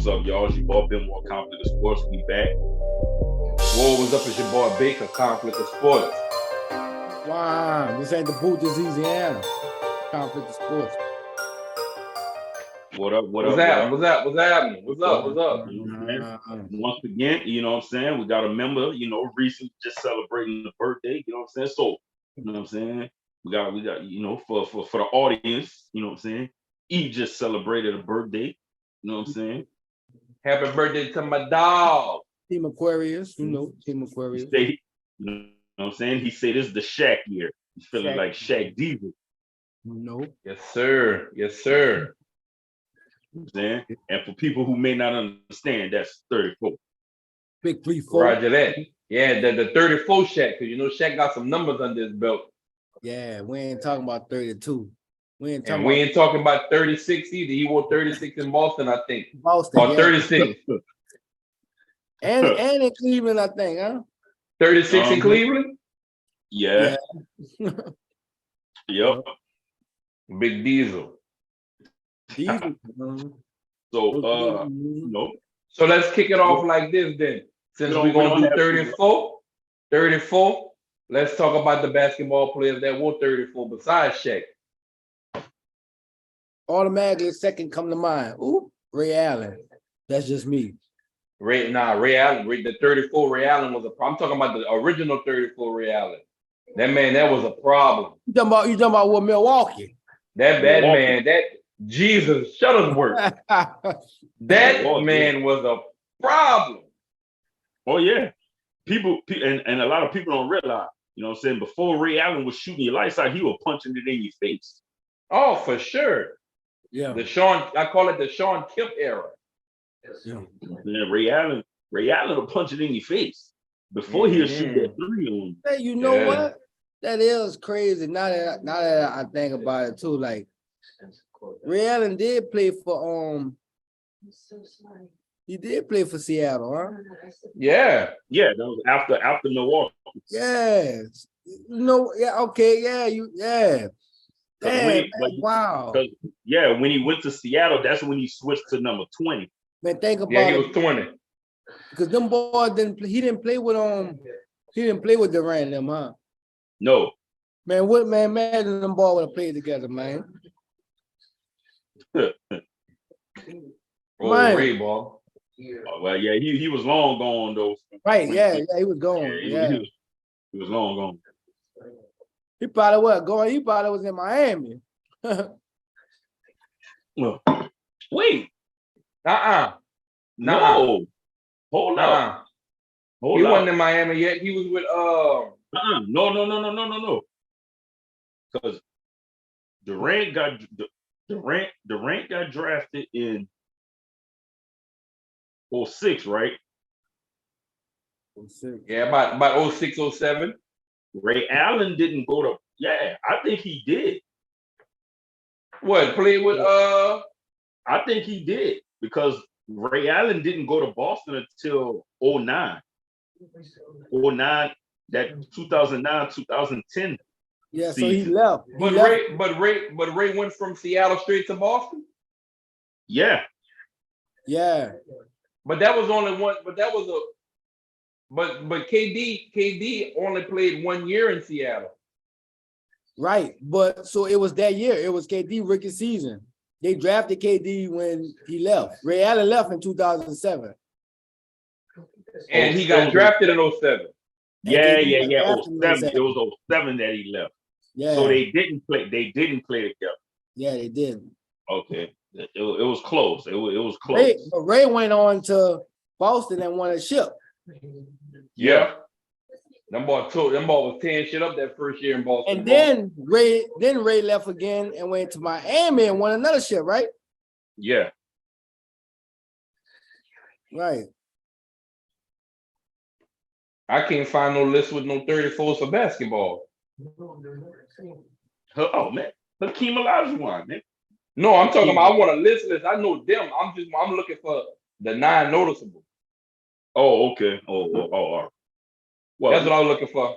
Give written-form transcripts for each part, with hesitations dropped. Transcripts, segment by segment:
What's up, y'all? It's your boy Benoit, Conflict of Sports. We back. Whoa, what's up? It's your boy Baker, Conflict of Sports. Wow, this ain't the booth, this Eazyana. Conflict of Sports. What up? What's happening? What's up? You know what I'm Once again, you know what I'm saying? We got a member, recently just celebrating the birthday, you know what I'm saying? So, you know what I'm saying? We got, for the audience, you know what I'm saying? E just celebrated a birthday, you know what I'm saying? Happy birthday to my dog. Team Aquarius, Team Aquarius. You know what I'm saying? He said this is the Shaq year. He's feeling like Shaq Diesel. Yes, sir. Yes, sir. You know what I'm saying? And for people who may not understand, that's 34. Big 3-4. Roger that. Yeah, the 34 Shaq, because Shaq got some numbers under his belt. Yeah, we ain't talking about 32. We ain't talking about 36 either. He wore 36 in Boston, I think. Boston, or 36. and in Cleveland, I think, huh? 36 in Cleveland? Yeah. Yep. Big Diesel. So So let's kick it off like this then. Since we're gonna do 34, let's talk about the basketball players that wore 34 besides Shaq. Automatically, second come to mind. Ooh, Ray Allen. That's just me. Ray Allen. The 34 Ray Allen was a problem. I'm talking about the original 34 Ray Allen. That man, that was a problem. You talking about what, Milwaukee? That man, that Jesus Shuttlesworth. That man was a problem. Oh yeah, people and a lot of people don't realize. You know what I'm saying? Before Ray Allen was shooting your lights out, he was punching it in your face. Oh, for sure. Yeah. I call it the Sean Kemp era. Yeah. Ray Allen will punch it in your face before he'll shoot that three on you. Hey, you know what? That is crazy. Now that I think about it too, like Ray Allen did play for he did play for Seattle, huh? Yeah. Yeah, that was after Milwaukee. Yes. Wow. When he went to Seattle, that's when he switched to number 20. Man, think about he was 20. Because them boys he didn't play with Durant them, huh? No. Man, imagine them boys would have played together, man. Ray ball. Oh, well, yeah, he was long gone though. Right, he was gone. He was long gone. He probably was in Miami. Well, wait. No. Hold up. He wasn't in Miami yet. He was with No. Because Durant got drafted in 06, right? 06. Yeah, about 06, 07. Ray Allen didn't go to. Yeah, I think he did. What, played with I think he did because Ray Allen didn't go to Boston until 09. 09, that 2009, 2010. Yeah, season. so he left. But Ray went from Seattle straight to Boston? Yeah. Yeah. But that was only one, but KD only played 1 year in Seattle. Right, but so it was that year. It was KD rookie season. They drafted KD when he left. Ray Allen left in 2007. And he got drafted in 07. Yeah. 07. It was 07 that he left. Yeah. So they didn't play together. Yeah, they did. Okay. It was close. It was close. But Ray went on to Boston and won a ship. Yeah. Them boy was tearing shit up that first year in Boston. And then Ray left again and went to Miami and won another ship, right? Yeah. Right. I can't find no list with no 34s for basketball. Oh man, Hakeem Olajuwon, man. No, I'm talking about. I want a list. I know them. I'm looking for the 9 noticeable. Oh, okay. Oh. Well, that's what I was looking for.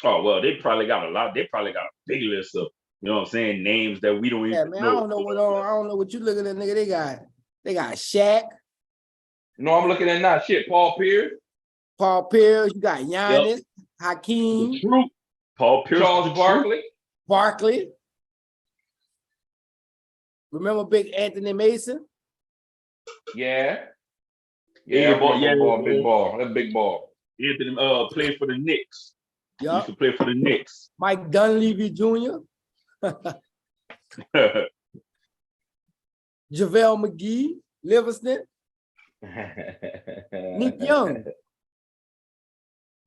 Oh well, they probably got a lot. They probably got a big list of, you know what I'm saying, names that we don't even know. I don't know what you looking at, nigga. They got Shaq. No, I'm looking at now. Shit, Paul Pierce, Paul Pierce, you got Giannis, Hakeem, True. Paul Pierce, Charles Barkley. Barkley. Remember Big Anthony Mason? Yeah. Yeah, I ball, remember yeah, ball, big yeah. ball. That big ball. Anthony played for the Knicks. He Yeah. used to play for the Knicks. Mike Dunleavy Jr., JaVale McGee, Livingston, Nick Young.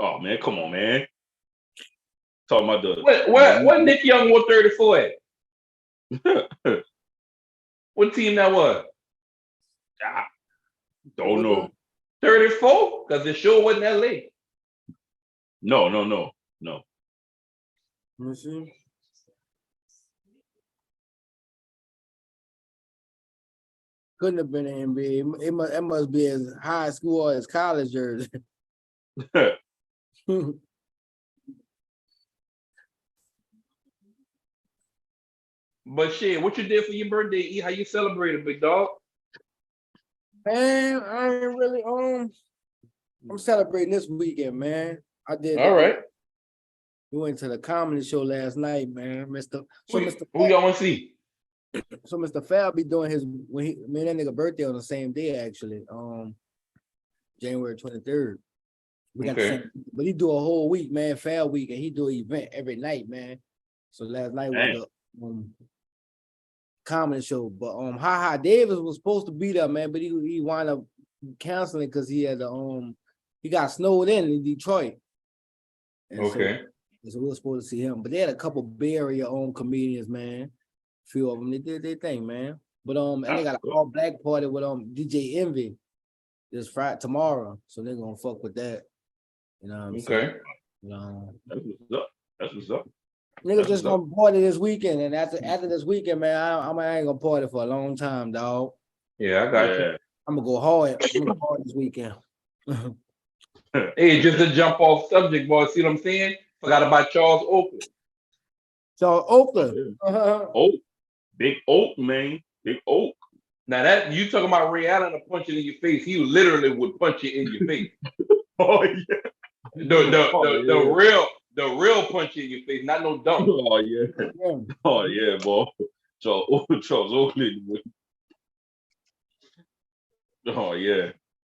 Oh man, come on, man. Talking about the What Nick Young wore 34 at? What team that was? Don't know. 34? Because it sure wasn't LA. No. Let me see. Couldn't have been an NBA. It must be as high school or as college jersey. But shit, what you did for your birthday? E? How you celebrated, big dog? Man, I ain't really I'm celebrating this weekend, man. I did. All right. We went to the comedy show last night, man. Who y'all want to see? So Mr. Fab be doing his me and that nigga birthday on the same day, actually. January 23rd. We got the same, but he do a whole week, man, Fab week, and he do an event every night, man. So last night was the comedy show. But Ha Davis was supposed to be there, man, but he wound up canceling because he had he got snowed in Detroit. And so we were supposed to see him. But they had a couple Bay Area comedians, man. A few of them, they did their thing, man. But and they got an all black party with DJ Envy this Friday tomorrow. So they're gonna fuck with that. You know what I'm saying? That's what's up. Niggas just gonna party this weekend, and after this weekend, man, I ain't gonna party for a long time, dog. Yeah, I got you. I'm gonna go hard. I'm gonna go hard this weekend. Hey, just to jump off subject, boy. See what I'm saying? Forgot about Charles Oakley. So Oakland. Oak. Big Oak, man. Big Oak. Now that you talking about Ray Allen punching in your face, he literally would punch you in your face. Oh yeah. The real punch in your face, not no dump. Oh yeah. Oh yeah, boy. Charles Oakley. Oh yeah.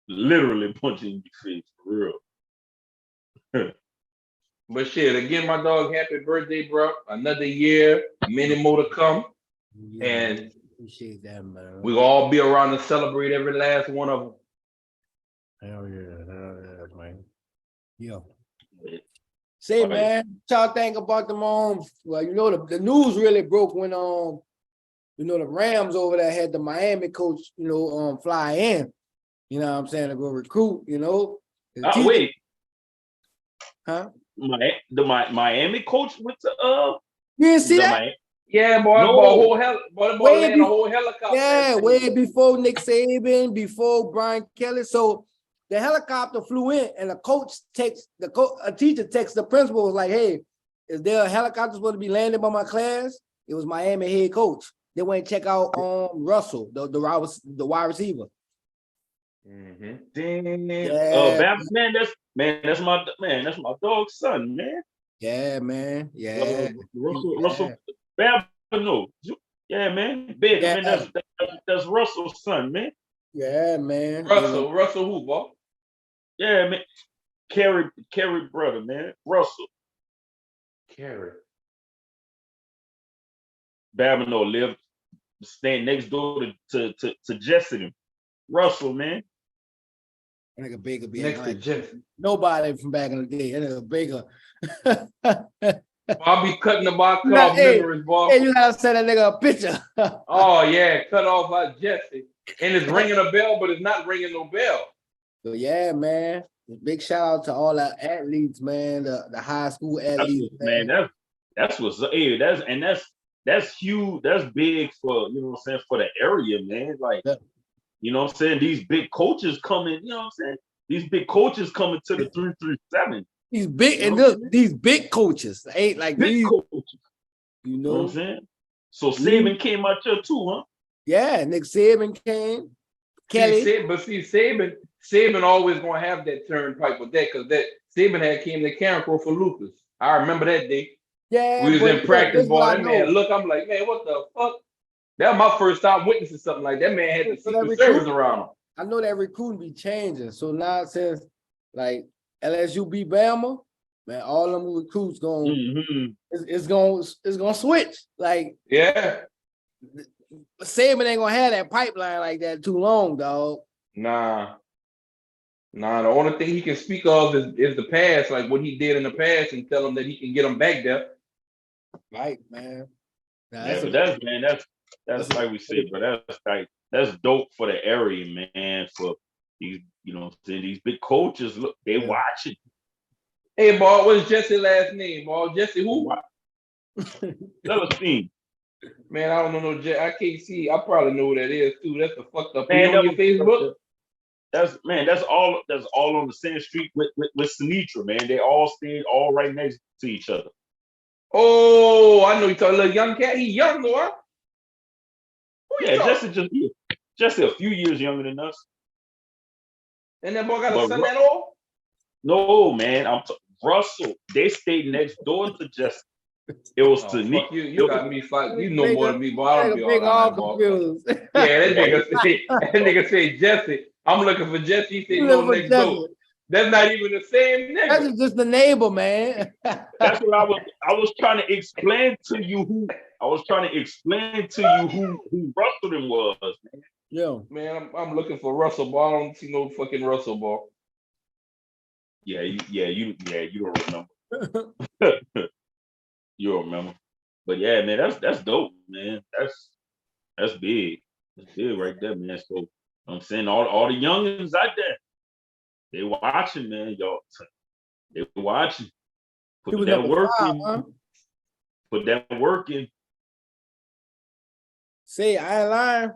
Literally punching in your face for real. But shit, again, my dog, happy birthday, bro. Another year, many more to come. Yeah, and appreciate that, man. We'll all be around to celebrate every last one of them. Hell yeah, man. Yeah. Say, man, what y'all think about them well, you know, the news really broke when you know, the Rams over there had the Miami coach, you know, fly in, you know what I'm saying, to go recruit, you know. Wait. Huh? The Miami coach went to you didn't see that? Miami. Yeah, boy, no. a whole helicopter. Yeah, way before Nick Saban, before Brian Kelly. So the helicopter flew in, and a teacher texted the principal, was like, "Hey, is there a helicopter supposed to be landing by my class?" It was Miami head coach. They went and check out Russell, the wide receiver. Mm-hmm. Damn. Yeah. That's my dog's son, man. Yeah, man. Yeah. Russell Benoit. Yeah, man. Big, man. That's Russell's son, man. Yeah, man. Russell who, boy? Yeah, man. Kerry brother, man. Russell. Kerry. Benoit lived staying next door to Jesse. Russell, man. That nigga Baker be next to Jesse. Nobody from back in the day. That nigga Baker. I'll be cutting the bar, cut off memories, boy. Hey, you gotta send that nigga a picture. Oh yeah, cut off by Jesse. And it's ringing a bell, but it's not ringing no bell. So yeah, man. Big shout out to all the athletes, man. The high school athletes, man. That's what's that's huge. That's big for, you know what I'm saying, for the area, man. Like, you know what I'm saying? These big coaches coming, you know what I'm saying? These big coaches coming to the 337. These big, and look, these big coaches ain't like big these coaches. You know what I'm saying? So Saban came out here too, huh? Yeah, Nick Saban came. Kelly. Saban always gonna have that turnpike with that because that Saban had came to Cancro for Lucas. I remember that day. Yeah, We was but in practice, boy. That man, know. look, I'm like, man, what the fuck? That was my first time witnessing something like that. Man had the Secret Service around him. I know that recruiting be changing. So now since like LSU beat Bama, man, all them recruits it's gonna switch. Like yeah, Saban ain't gonna have that pipeline like that too long, dog. Nah. The only thing he can speak of is the past, like what he did in the past, and tell him that he can get him back there. Right, man. That's like we said, but that's dope for the area, man. For these, these big coaches, look, they watching. Hey, boy, what's Jesse's last name, boy? Jesse who? Celestine. Man, I don't know no Jesse. I can't see. I probably know who that is too. That's the fucked up. Man, on your Facebook. That's all on the same street with Sinitra, man. They all stayed all right next to each other. Oh, I know you talking little young cat. He young, though. Yeah, Jesse a few years younger than us. And that boy got a son at all? No, man. Russell. They stayed next door to Jesse. It was Sinitra. You got me fighting. You know more than me, boy. I don't be all confused. Yeah, that nigga say Jesse. I'm looking for Jesse. He said no next door. That's not even the same nigga. That's just the neighbor, man. That's what I was trying to explain to you who Russell was, man. Yeah. Man, I'm looking for Russell Ball. I don't see no fucking Russell Ball. Yeah, you don't remember. You don't remember. But yeah, man, that's dope, man. That's big. That's big right there, man. So I'm saying all the youngins out there, they watching, man, y'all. They watching. Put that work in. Huh? Put that work in. See, I ain't lying.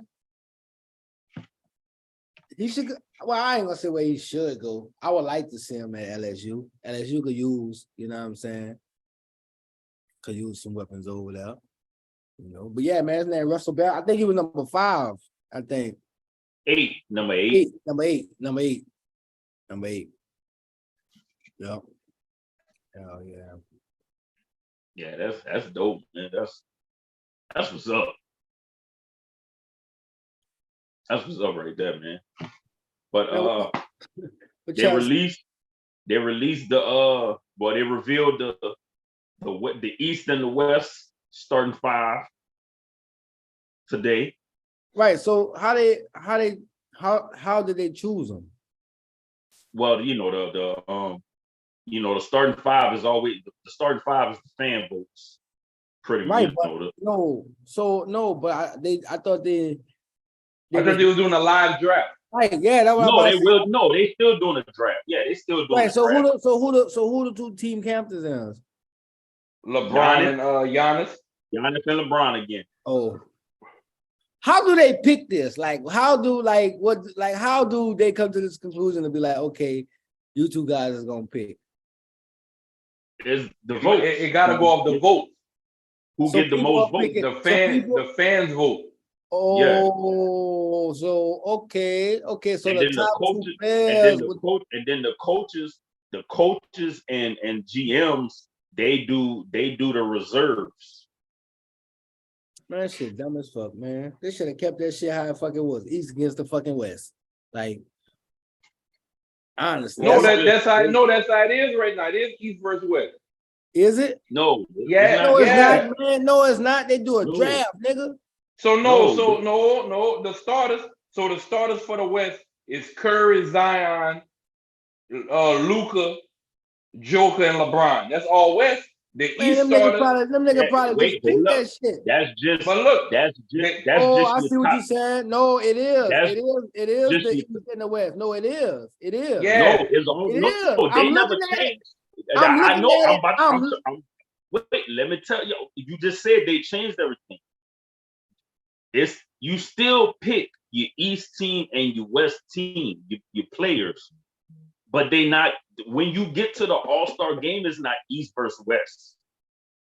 He should go. Well, I ain't gonna say where he should go. I would like to see him at LSU. LSU could use, you know what I'm saying? Could use some weapons over there. But yeah, man, his name Russell Bell. I think he was number 5. I think. Number 8. Number eight. Yep. Hell yeah. Yeah, that's dope, man. That's what's up. That's what's up right there, man. But they released the they revealed the East and the West starting 5 today. Right. So how did they choose them? Well, the starting 5 is always the starting 5 is the fan votes. Pretty right, much. But I thought they were doing a live draft. Right, yeah, that was they still doing a draft. Yeah, they still doing right. So who the 2 team captains is? LeBron and Giannis. Giannis and LeBron again. Oh. How do they pick this? Like, how do they come to this conclusion to be like, okay, you 2 guys is gonna pick? It's the vote. It gotta go off the vote. Who get the most votes? The fans vote. Oh, yeah. So okay. So the coaches and GMs, they do the reserves. Man, that shit dumb as fuck, man. They should have kept that shit how it fucking was. East against the fucking West. Like, honestly. That's how it is right now. It is East versus West. Is it? No. Yeah. No, it's not, man. No, it's not. They do a draft, nigga. The starters. So the starters for the West is Curry, Zion, Luka, Joker, and LeBron. That's all West. The East starters. Them niggas probably just pick that shit. That's just. But look, that's just. I see what you're saying. No, it is. It is the East and the West. No, it is. It is. Yeah. No, it's all. No, they never changed. Wait, let me tell you. You just said they changed everything. You still pick your East team and your West team, your players, but they not. When you get to the All-Star game, it's not East versus West.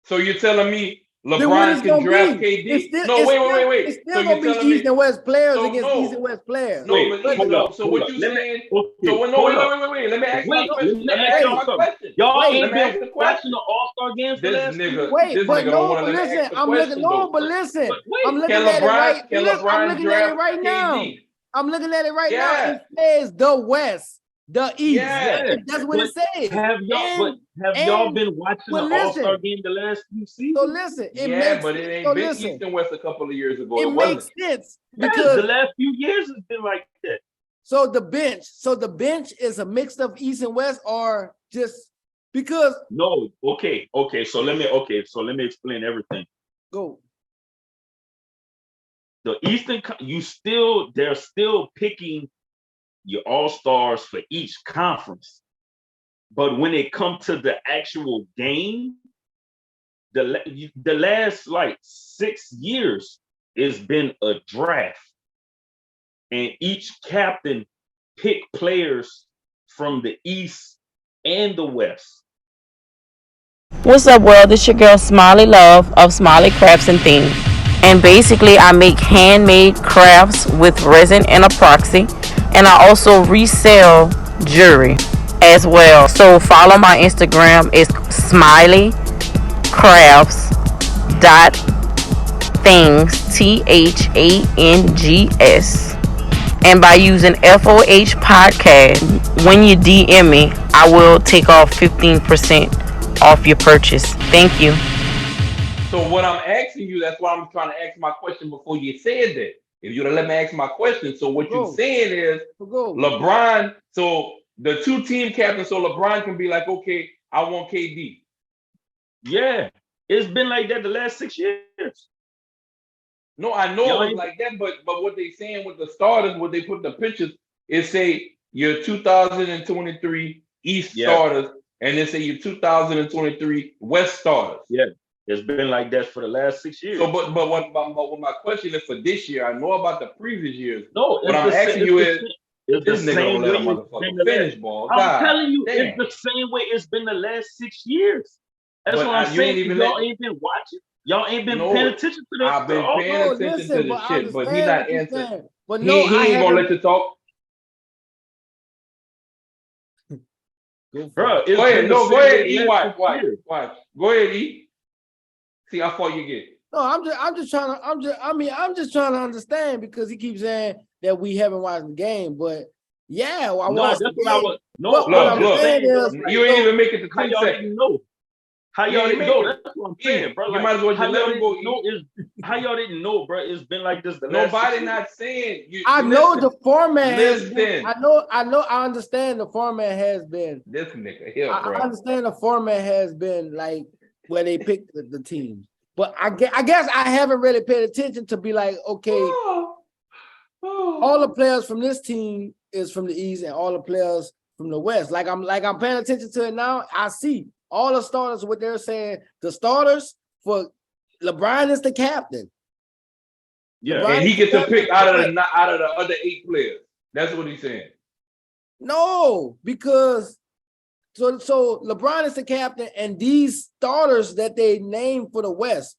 So you're telling me LeBron can draft KD. Wait. It's still gonna be East and West players against East and West players. No, but so what you saying? So wait. Let me ask my question. Let me ask my question. Y'all ain't been watching the All-Star games. This nigga. Wait, but no, but listen. I'm looking. No, but listen. I'm looking at it right. I'm looking at it right now. I'm looking at it right now. It says the West, the East. That's what it says. Have y'all been watching the All-Star game the last few seasons? So listen, but it ain't been East and West a couple of years ago. It makes sense because the last few years has been like that. So the bench is a mix of East and West, or just because? No, okay. So let me explain everything. Go. The Eastern, they're still picking your all-stars for each conference. But when it comes to the actual game, the last like 6 years, it's been a draft. And each captain picked players from the East and the West. What's up, world? It's your girl Smiley Love of Smiley Crafts and Things. And basically, I make handmade crafts with resin and epoxy. And I also resell jewelry as well. So follow my Instagram. It's smileycrafts.things, THANGS. And by using FOH podcast, when you DM me, I will take off 15% off your purchase. Thank you. So what I'm asking you, that's why I'm trying to ask my question before you said that. If you'd have let me ask my question. So what you're saying is LeBron, so the two team captains, so LeBron can be like, okay, I want KD. Yeah, it's been like that the last 6 years. No, I know it was like that, but what they saying with the starters, what they put the pictures, is say your 2023 East starters, and then say your 2023 West starters. Yeah. It's been like that for the last 6 years. So, but what my question is for this year, I know about the previous years. No, what I'm asking you is, this nigga don't let a motherfucker finish, ball. I'm telling you, it's the same way it's been the last 6 years. That's what I'm saying. Y'all ain't been watching. Y'all ain't been paying attention to that. I've been paying attention to the shit, but he not answering. But no, he ain't gonna let you talk. Bro, go ahead, E. Watch. Go ahead, E. See how far you get. No, I'm just trying to understand, because he keeps saying that we haven't watched the game, but I watched the game. Look, you ain't even make it to 10 seconds. How y'all didn't know? That's what I'm saying, bro. You might as well just let him go. How y'all didn't know, bro? It's been like this. Nobody not saying. I know the format has been. I know. I understand the format has been. This nigga here, bro. I understand the format has been like where they pick the teams, but I guess I haven't really paid attention to be like, okay, all the players from this team is from the East and all the players from the West. Like I'm paying attention to it now. I see all the starters, what they're saying. The starters for LeBron is the captain. Yeah, LeBron, and he gets to pick out of the other 8 players. That's what he's saying. No, because so LeBron is the captain, and these starters that they named for the West,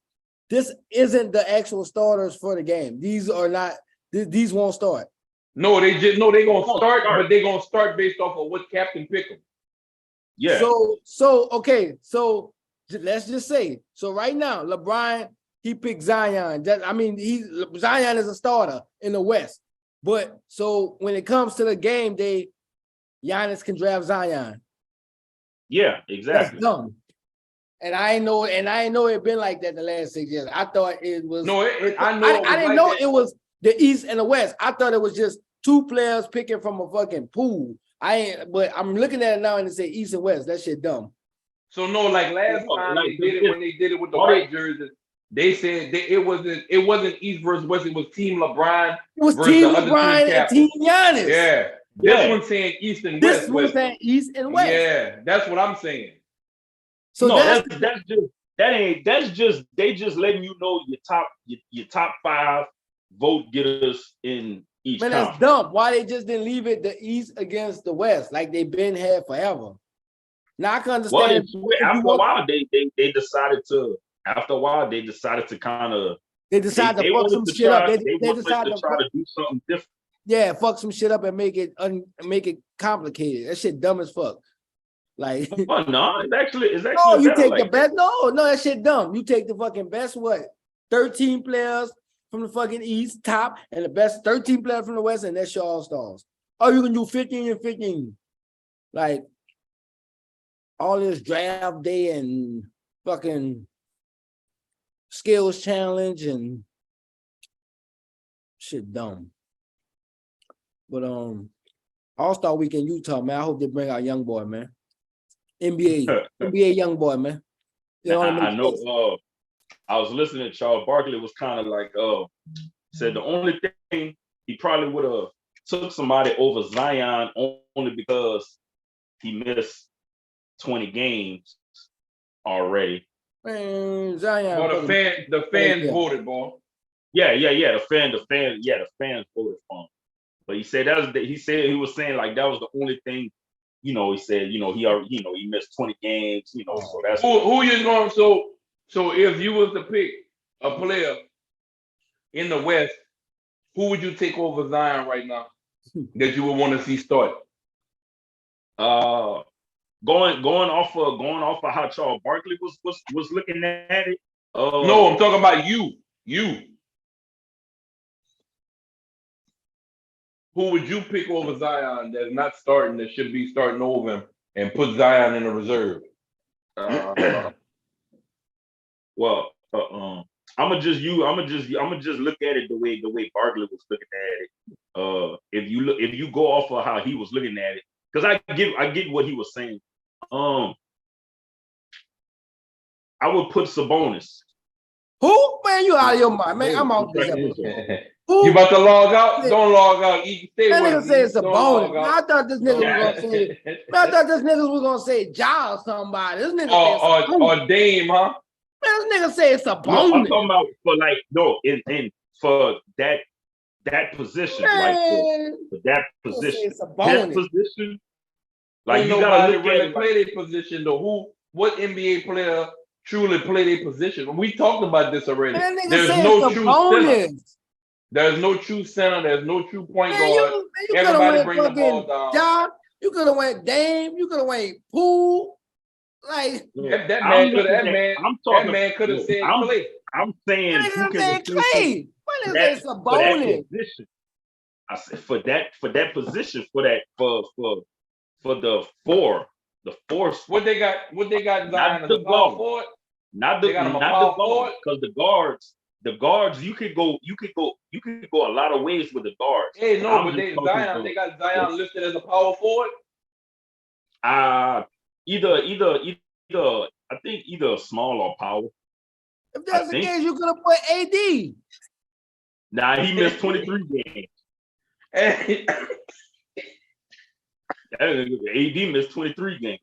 this isn't the actual starters for the game. These are not. These won't start. No, they gonna start, but they gonna start based off of what captain pick them. Yeah. So okay. So let's just say. So right now, LeBron, he picked Zion. Zion is a starter in the West. But so when it comes to the game, Giannis can draft Zion. Yeah, exactly. That's dumb. And I ain't know it been like that the last 6 years. I thought it was. No, I didn't know it was the East and the West. I thought it was just 2 players picking from a fucking pool. But I'm looking at it now and it say East and West. That shit dumb. So no, like last time when they did it with the white jerseys, they said it wasn't East versus West. It was Team LeBron. It was Team LeBron and Team Giannis. Yeah. This one's saying East and West. This one's saying East and West. Yeah, that's what I'm saying. So that's just they just letting you know your top 5 vote getters in each. Man, that's dumb. Why they just didn't leave it the East against the West like they've been here forever? Now I can understand. After a while, they decided to after a while, they decided to kind of they decided to fuck some shit up. They decided to try to do something different. Yeah, fuck some shit up and make it complicated. That shit dumb as fuck. Like, well, no, it's actually no, you take like the best. No, that shit dumb. You take the fucking best 13 players from the fucking East top and the best 13 players from the West, and that's your all-stars. Or you can do 15 and 15. Like all this draft day and fucking skills challenge and shit dumb. But All-Star Weekend Utah, man. I hope they bring out young boy, man. NBA young boy, man. I know. I was listening to Charles Barkley. Was kind of like, said the only thing he probably would have took somebody over Zion only because he missed 20 games already. Man, Zion. Well, the fans voted, boy. Yeah. The fans voted for him. But he said he was saying like that was the only thing. He said, he already, he missed 20 games, so that's who you going. So if you was to pick a player in the West, who would you take over Zion right now that you would want to see start? Going off of how Charles Barkley was looking at it. No, I'm talking about you. Who would you pick over Zion that's not starting, that should be starting over him, and put Zion in the reserve? Well, I'm gonna just look at it the way Barkley was looking at it. If you go off of how he was looking at it, because I get what he was saying. I would put Sabonis. Who? Man, you out of your mind, man. I'm out this episode. You about to log out? Don't log out. Stay that with nigga said it's a bonus. I thought this nigga was gonna say Ja or somebody. This nigga or Dame, huh? Man, this nigga say it's a bonus. No, I'm talking about for that position, man, for that position. It's a bonus. That position. Like you gotta look at play their position though. What NBA player truly play their position? We talked about this already. Man, there's no true center. There's no true center. There's no true point guard. Everybody bring the ball down. Ja, you could have went Dame. You could have went Poole. Like that man could have said Clay. I'm saying who can Clay. When is this a bonus? I said for that position for the four. What they got Zion as a power forward? Not the guard, because the guards you could go a lot of ways with the guards. Hey, no, but they got Zion listed as a power forward. Either I think either small or power. If that's the case, you could have put AD. Nah, he missed 23 games. AD missed 23 games.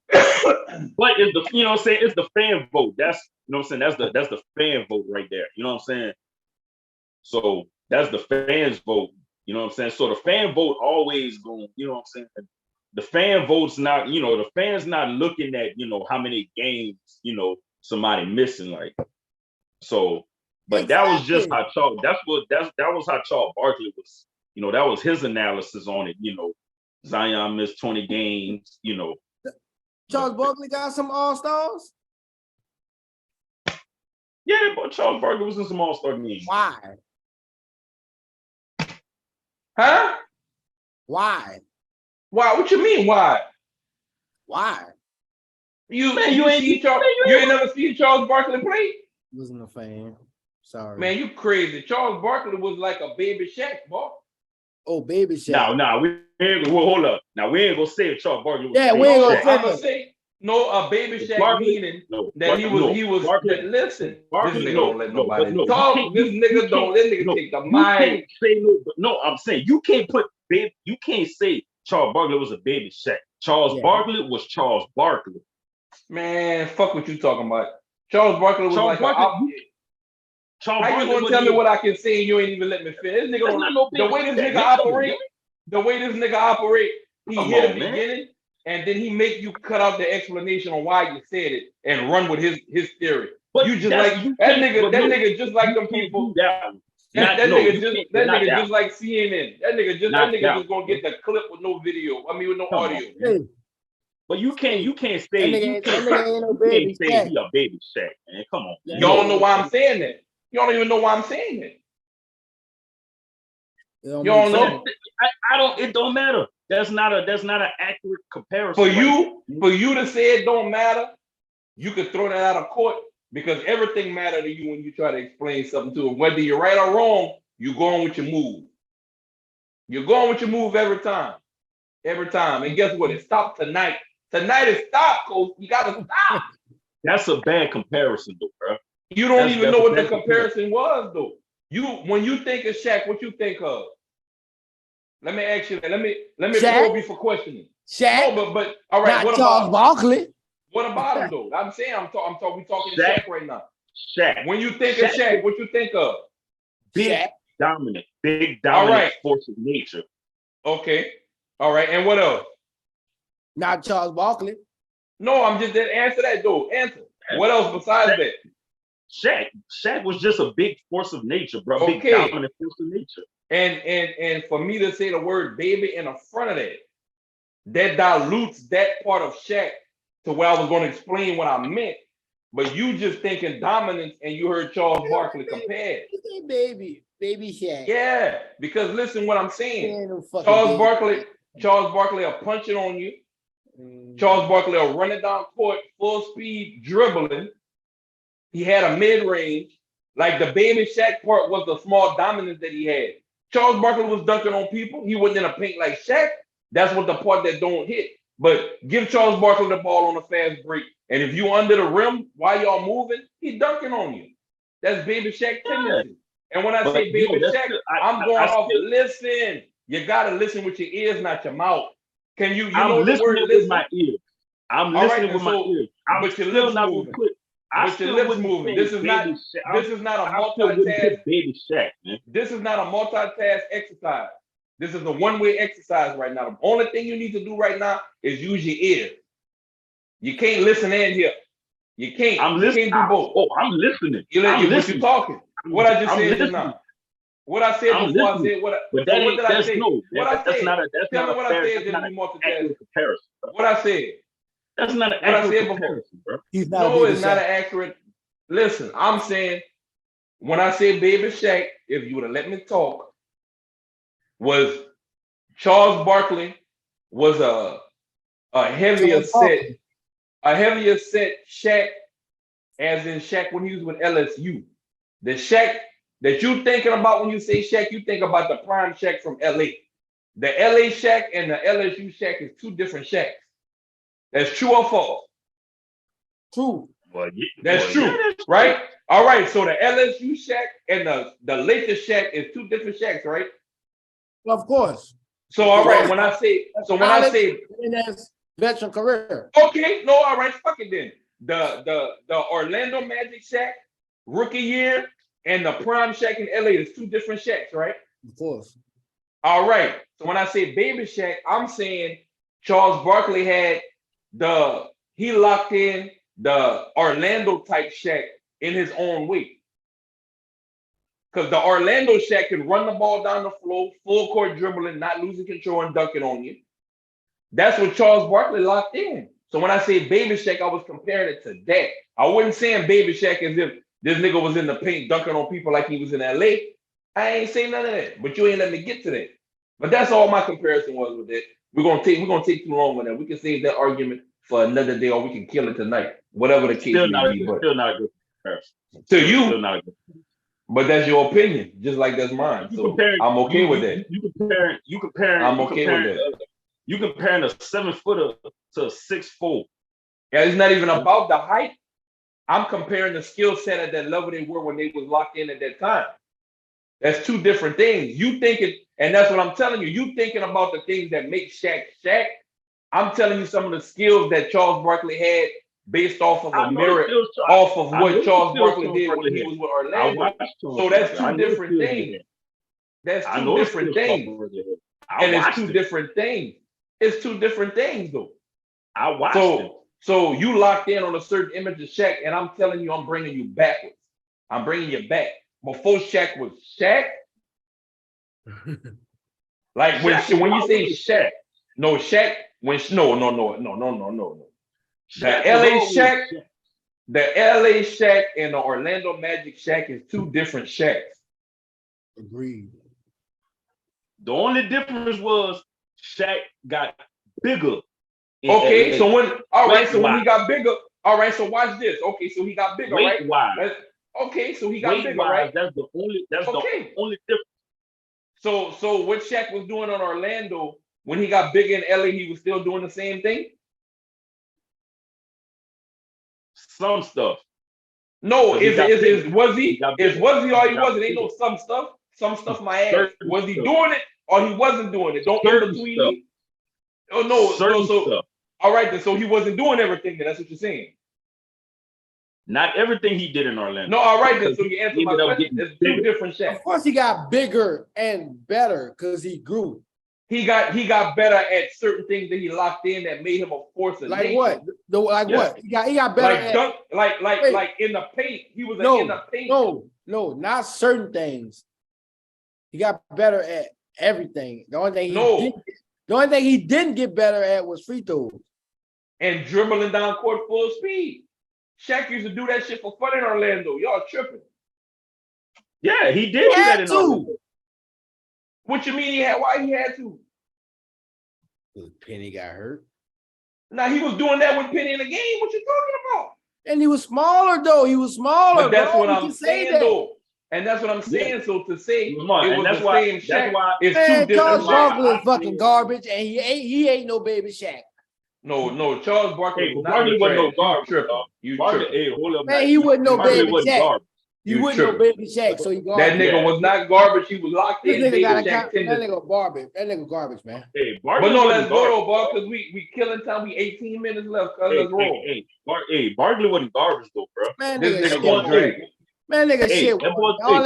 But it's it's the fan vote. That's that's the fan vote right there. You know what I'm saying? So that's the fans vote. You know what I'm saying? So the fan vote always going, you know what I'm saying? The fan vote's not, the fans not looking at, how many games, somebody missing, like. So, but exactly. That was just how Charles, that was how Charles Barkley was, that was his analysis on it, Zion missed 20 games, Charles Barkley got some all-stars? Yeah, but Charles Barkley was in some all-star games. Why? Huh? Why? What you mean, why? Why? You ain't never seen Charles Barkley play? Wasn't a fan. Sorry. Man, you crazy. Charles Barkley was like a baby Shaq, boy. Oh, baby Shaq. No, we ain't gonna hold up. Now we ain't gonna say Charles Barkley was we ain't gonna say no, a baby Shaq meaning that he was Barkley, listen, Barkley, this nigga don't let nobody talk. This nigga don't let nigga take the mic. I'm saying you can't say Charles Barkley was a baby Shaq. Charles Barkley was Charles Barkley. Man, fuck what you talking about. Charles Barkley was like how you gonna tell me what I can say and you ain't even let me finish? This nigga the way this nigga operate, he hit the beginning and then he make you cut out the explanation on why you said it and run with his theory. But you just like that nigga just like them people. That nigga just like CNN. That nigga just gonna get the clip with no video. I mean with no audio. Hey. But you can't say he a baby Shaq, man. Come on. You don't know why I'm saying that. You don't even know why I'm saying that. You don't know. I don't. It don't matter. That's not an accurate comparison. For you to say it don't matter, you could throw that out of court because everything matters to you when you try to explain something to them. Whether you're right or wrong, you're going with your move. You're going with your move every time. Every time. And guess what? It stopped tonight. Tonight it stopped, Coach. You gotta stop. That's a bad comparison, though, bro. You don't even know what the comparison was, though. When you think of Shaq, what you think of? Let me ask you that. Let me probe you for questioning. Shaq? No, but all right. Not what Charles Barkley. What about him though? I'm saying we talking Shaq right now. Shaq. When you think of Shaq, what you think of? Big dominant force of nature. Okay. All right. And what else? Not Charles Barkley. No, I'm just didn't answer that though. Answer. What else besides that? Shaq was just a big force of nature, bro. Okay. Big dominant force of nature. And for me to say the word baby in the front of that dilutes that part of Shaq to where I was going to explain what I meant. But you just thinking dominance and you heard Charles Barkley compared. Baby Shaq. Yeah, because listen what I'm saying. Charles Barkley will punch it on you. Charles Barkley will run it down court, full speed, dribbling. He had a mid-range. Like the baby Shaq part was the small dominance that he had. Charles Barkley was dunking on people. He wasn't in a paint like Shaq. That's what the part that don't hit. But give Charles Barkley the ball on a fast break. And if you under the rim while y'all moving, he's dunking on you. That's baby Shaq tendency. And when I say baby Shaq, I'm going off. Listen. You got to listen with your ears, not your mouth. Can you know the word listen? With my ears. I'm listening with my ears. But your lips moving. But your lips moving. This is not a multitask. Baby Shaq, man. This is not a multitask exercise. This is a one-way exercise right now. The only thing you need to do right now is use your ears. You can't listen and hear. You can't. I'm listening. You can't do both. Oh, I'm listening. But you're talking. What I just said just now. What I said before I said what did I say? What I said. Tell me what I said. That's not an comparison. What I said. That's not an accurate comparison, bro. No, it's not an accurate. Listen, I'm saying when I say baby Shaq, if you would have let me talk, was Charles Barkley was a heavier set Shaq, as in Shaq when he was with LSU. The Shaq that you thinking about when you say Shaq, you think about the prime Shaq from LA. The LA Shaq and the LSU Shaq is two different Shaqs. That's true or false? True. Well, that's true, right? All right. So the LSU Shaq and the Lakers Shaq is two different Shaqs, right? Of course. So all right. When I say that's veteran career. Okay. No. All right. Fuck it then. The Orlando Magic Shaq rookie year and the prime Shaq in LA is two different Shaqs, right? Of course. All right. So when I say baby Shaq, I'm saying Charles Barkley had he locked in the Orlando type Shaq in his own way. Because the Orlando Shaq can run the ball down the floor, full court dribbling, not losing control and dunking on you. That's what Charles Barkley locked in. So when I say baby Shaq, I was comparing it to that. I wasn't saying baby Shaq as if this nigga was in the paint dunking on people like he was in LA. I ain't saying none of that, but you ain't let me get to that. But that's all my comparison was with it. We're gonna take too long with that. We can save that argument for another day, or we can kill it tonight. Whatever the case may be. Still not a good comparison. To you, still not a good comparison. But that's your opinion, just like that's mine. So I'm okay with that. You comparing. I'm okay with that. You comparing a 7-footer to a 6'4". Yeah, it's not even about the height. I'm comparing the skill set at that level they were when they was locked in at that time. That's two different things. You thinking, and that's what I'm telling you. You thinking about the things that make Shaq Shaq. I'm telling you some of the skills that Charles Barkley had based off of a mirror, off of what Charles Barkley did when he was with Orlando. So that's two different things. That's two different things. And it's two different things. It's two different things, though. I watched it. So you locked in on a certain image of Shaq, and I'm telling you, I'm bringing you backwards. I'm bringing you back. Before Shaq was Shaq, like when you say Shaq, no Shaq, no. The LA Shaq and the Orlando Magic Shaq is two different Shaqs. Agreed. The only difference was Shaq got bigger. Okay, so when when he got bigger, all right. So watch this. Okay, so he got bigger, right? Okay, so he got bigger, right? That's the only difference. So what Shaq was doing on Orlando when he got bigger in LA, he was still doing the same thing. Some stuff. No, was he all he was? It ain't no some stuff. Some stuff my ass. Was he doing it or he wasn't doing it? Don't in between me. Oh no, so all right then. So he wasn't doing everything then. That's what you're saying. Not everything he did in Orlando. No, all right then. So you answer my question. It's two different Shaqs. Of course, he got bigger and better because he grew. He got better at certain things that he locked in that made him a force of nature. What? What? He got better like in the paint. He was in the paint. No, not certain things. He got better at everything. The only thing he didn't get better at was free throws and dribbling down court full speed. Shaq used to do that shit for fun in Orlando. Y'all tripping? Yeah, he did do that in Orlando. What you mean he had? Why he had to? Penny got hurt. Now he was doing that with Penny in the game. What you talking about? And he was smaller though. He was smaller. But that's what I'm saying though. And that's what I'm saying. So to say it was the same Shaq, it's two different. Charles Barkley is fucking garbage, and he ain't no baby Shaq. No, Charles Barkley wasn't no garbage. You tripping? Man, he wasn't no baby Shaq. You wouldn't know baby Shaq, so he garbage. That nigga was not garbage. He was locked in. That nigga garbage. That nigga garbage, man. Hey, but no, let's go though, Bob, because we killing time. We 18 minutes left. Let's roll. Barkley wasn't garbage though, bro. Man, this nigga going drink. Man, nigga, shit. All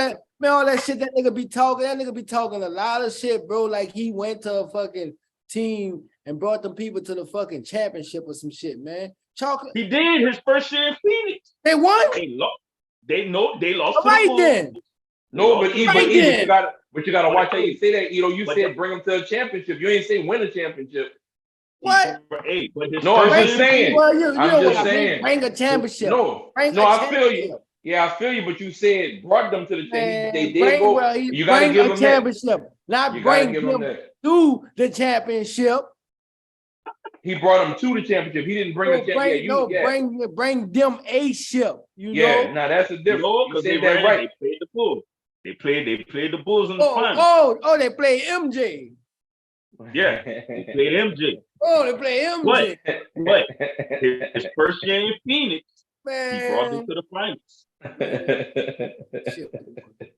that shit that nigga be talking. That nigga be talking a lot of shit, bro. Like he went to a fucking team and brought them people to the fucking championship or some shit, man. Chocolate. He did his first year in Phoenix. They won. They lost. All right then. No, but you gotta watch how you say that. You know, you said bring them to a championship. You ain't say win a championship. What? No, I'm just saying. I'm just saying. Bring a championship. No, I feel you. Yeah, I feel you. But you said brought them to the championship. They did go. You gotta give them a championship. Not bring them to the championship. He brought them to the championship. He didn't bring a championship. Bring them a ship. You know? Now that's a difference. You said that right. They played the Bulls. They played the Bulls in the finals. Oh, they played MJ. Yeah, they played MJ. Oh, they played MJ. But his first year in Phoenix, man, he brought them to the finals.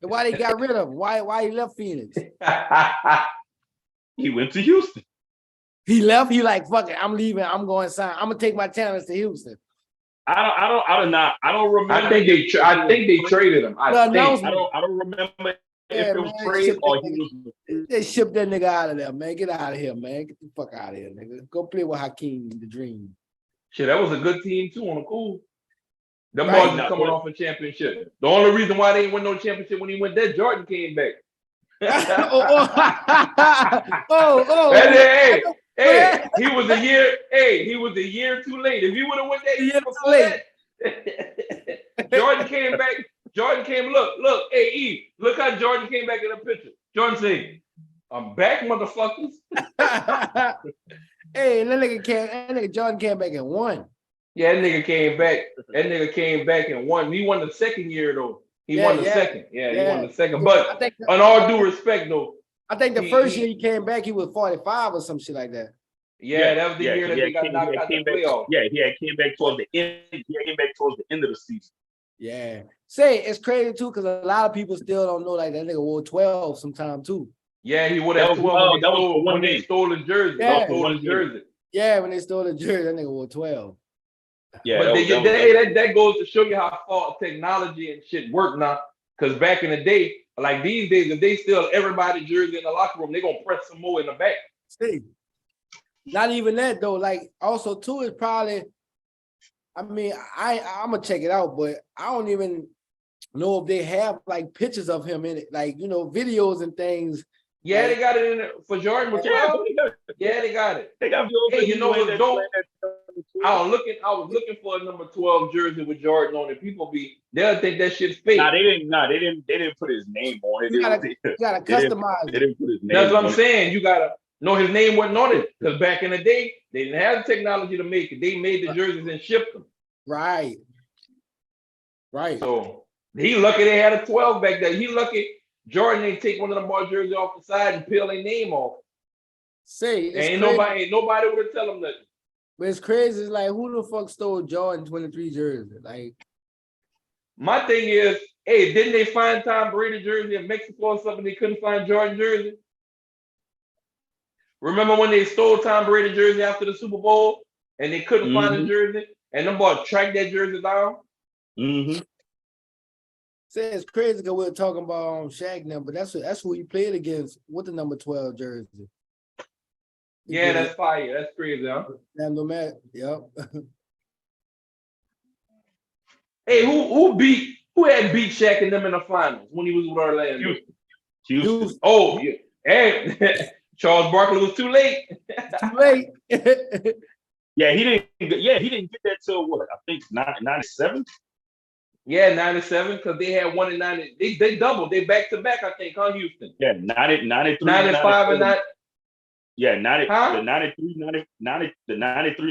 Why they got rid of him? Why he left Phoenix? He went to Houston. He left. He like, fuck it. I'm leaving. I'm going to sign. I'm gonna take my talents to Houston. I don't remember. I think they traded him. I don't remember if it was trade or he was. They shipped that nigga out of there, man. Get out of here, man. Get the fuck out of here, nigga. Go play with Hakeem, the Dream. Shit, that was a good team too on the cool. Them boys are coming off a championship. The only reason why they didn't win no championship when he went there, Jordan came back. Hey, he was a year. Hey, he was a year too late. If he would have went that year before that, Jordan came back. Jordan came. Look. Hey, E, look how Jordan came back in the picture. Jordan said, "I'm back, motherfuckers." Hey, that nigga Jordan came back and won. Yeah, that nigga came back. That nigga came back and won. He won the second year though. He won the second. Yeah, he won the second. But on all due respect, though, I think the first year he came back, he was 45 or some shit like that. Yeah, that was the year that he got knocked out the playoff. Yeah, he came back towards the end. He came back towards the end of the season. Yeah. Say it's crazy too, because a lot of people still don't know like that nigga wore 12 sometime too. Yeah, he would have 12 when they stole the jersey. Yeah, when they stole the jersey, that nigga wore 12. Yeah, but that goes to show you how far technology and shit work now. Because back in the day, like these days, if they steal everybody's jersey in the locker room, they're gonna press some more in the back. See, not even that though. Like also too is probably I mean, I'm gonna check it out, but I don't even know if they have like pictures of him in it, like videos and things. Yeah, like, they got it in there for Jordan with 12. Yeah, they got it. They got hey, you know what's dope? I was looking for a number 12 jersey with Jordan on it. They'll think that shit's fake. They didn't put his name on it. You gotta customize it. They didn't put his name. That's what I'm saying. You gotta know his name wasn't on it. Because back in the day, they didn't have the technology to make it. They made the jerseys and shipped them. Right. So he lucky they had a 12 back then. He lucky Jordan ain't take one of them ball jerseys off the side and peel their name off. Ain't nobody would have tell him nothing. But it's crazy. It's like, who the fuck stole Jordan 23 jersey? Like, my thing is, hey, didn't they find Tom Brady jersey in Mexico or something? They couldn't find Jordan jersey. Remember when they stole Tom Brady jersey after the Super Bowl and they couldn't find the jersey, and them boys tracked that jersey down? Say it's crazy because we were talking about Shaq now, but that's who he played against with the number 12 jersey. Yeah, that's fire. That's crazy, huh? No matter, yep. Hey, who had beat Shaq and them in the finals when he was with Orlando? Houston. Oh, yeah. And Charles Barkley was too late. Too late. Yeah, he didn't get that till what? I think 97. Yeah, 97, because they had one in 90. They doubled. They back to back, I think, huh, Houston? Yeah, 93, 95 and 9. Yeah, Huh? the 93,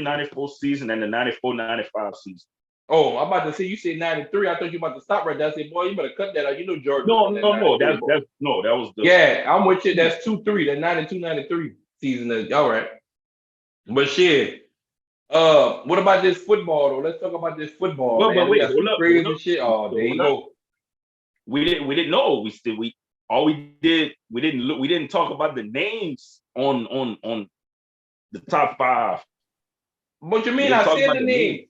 94 season and the 94, 95 season. Oh, I'm about to say you said 93. I thought you were about to stop right there. I said, boy, you better cut that out. You know Jordan. No. That was the. Yeah, I'm with you. That's 2-3. That 92, 93 season. All right. But shit. What about this football though? Let's talk about this football. But wait, hold up. Crazy shit. Oh, there you go. We didn't know. We didn't talk about the names on the top 5. What you mean? I said the names.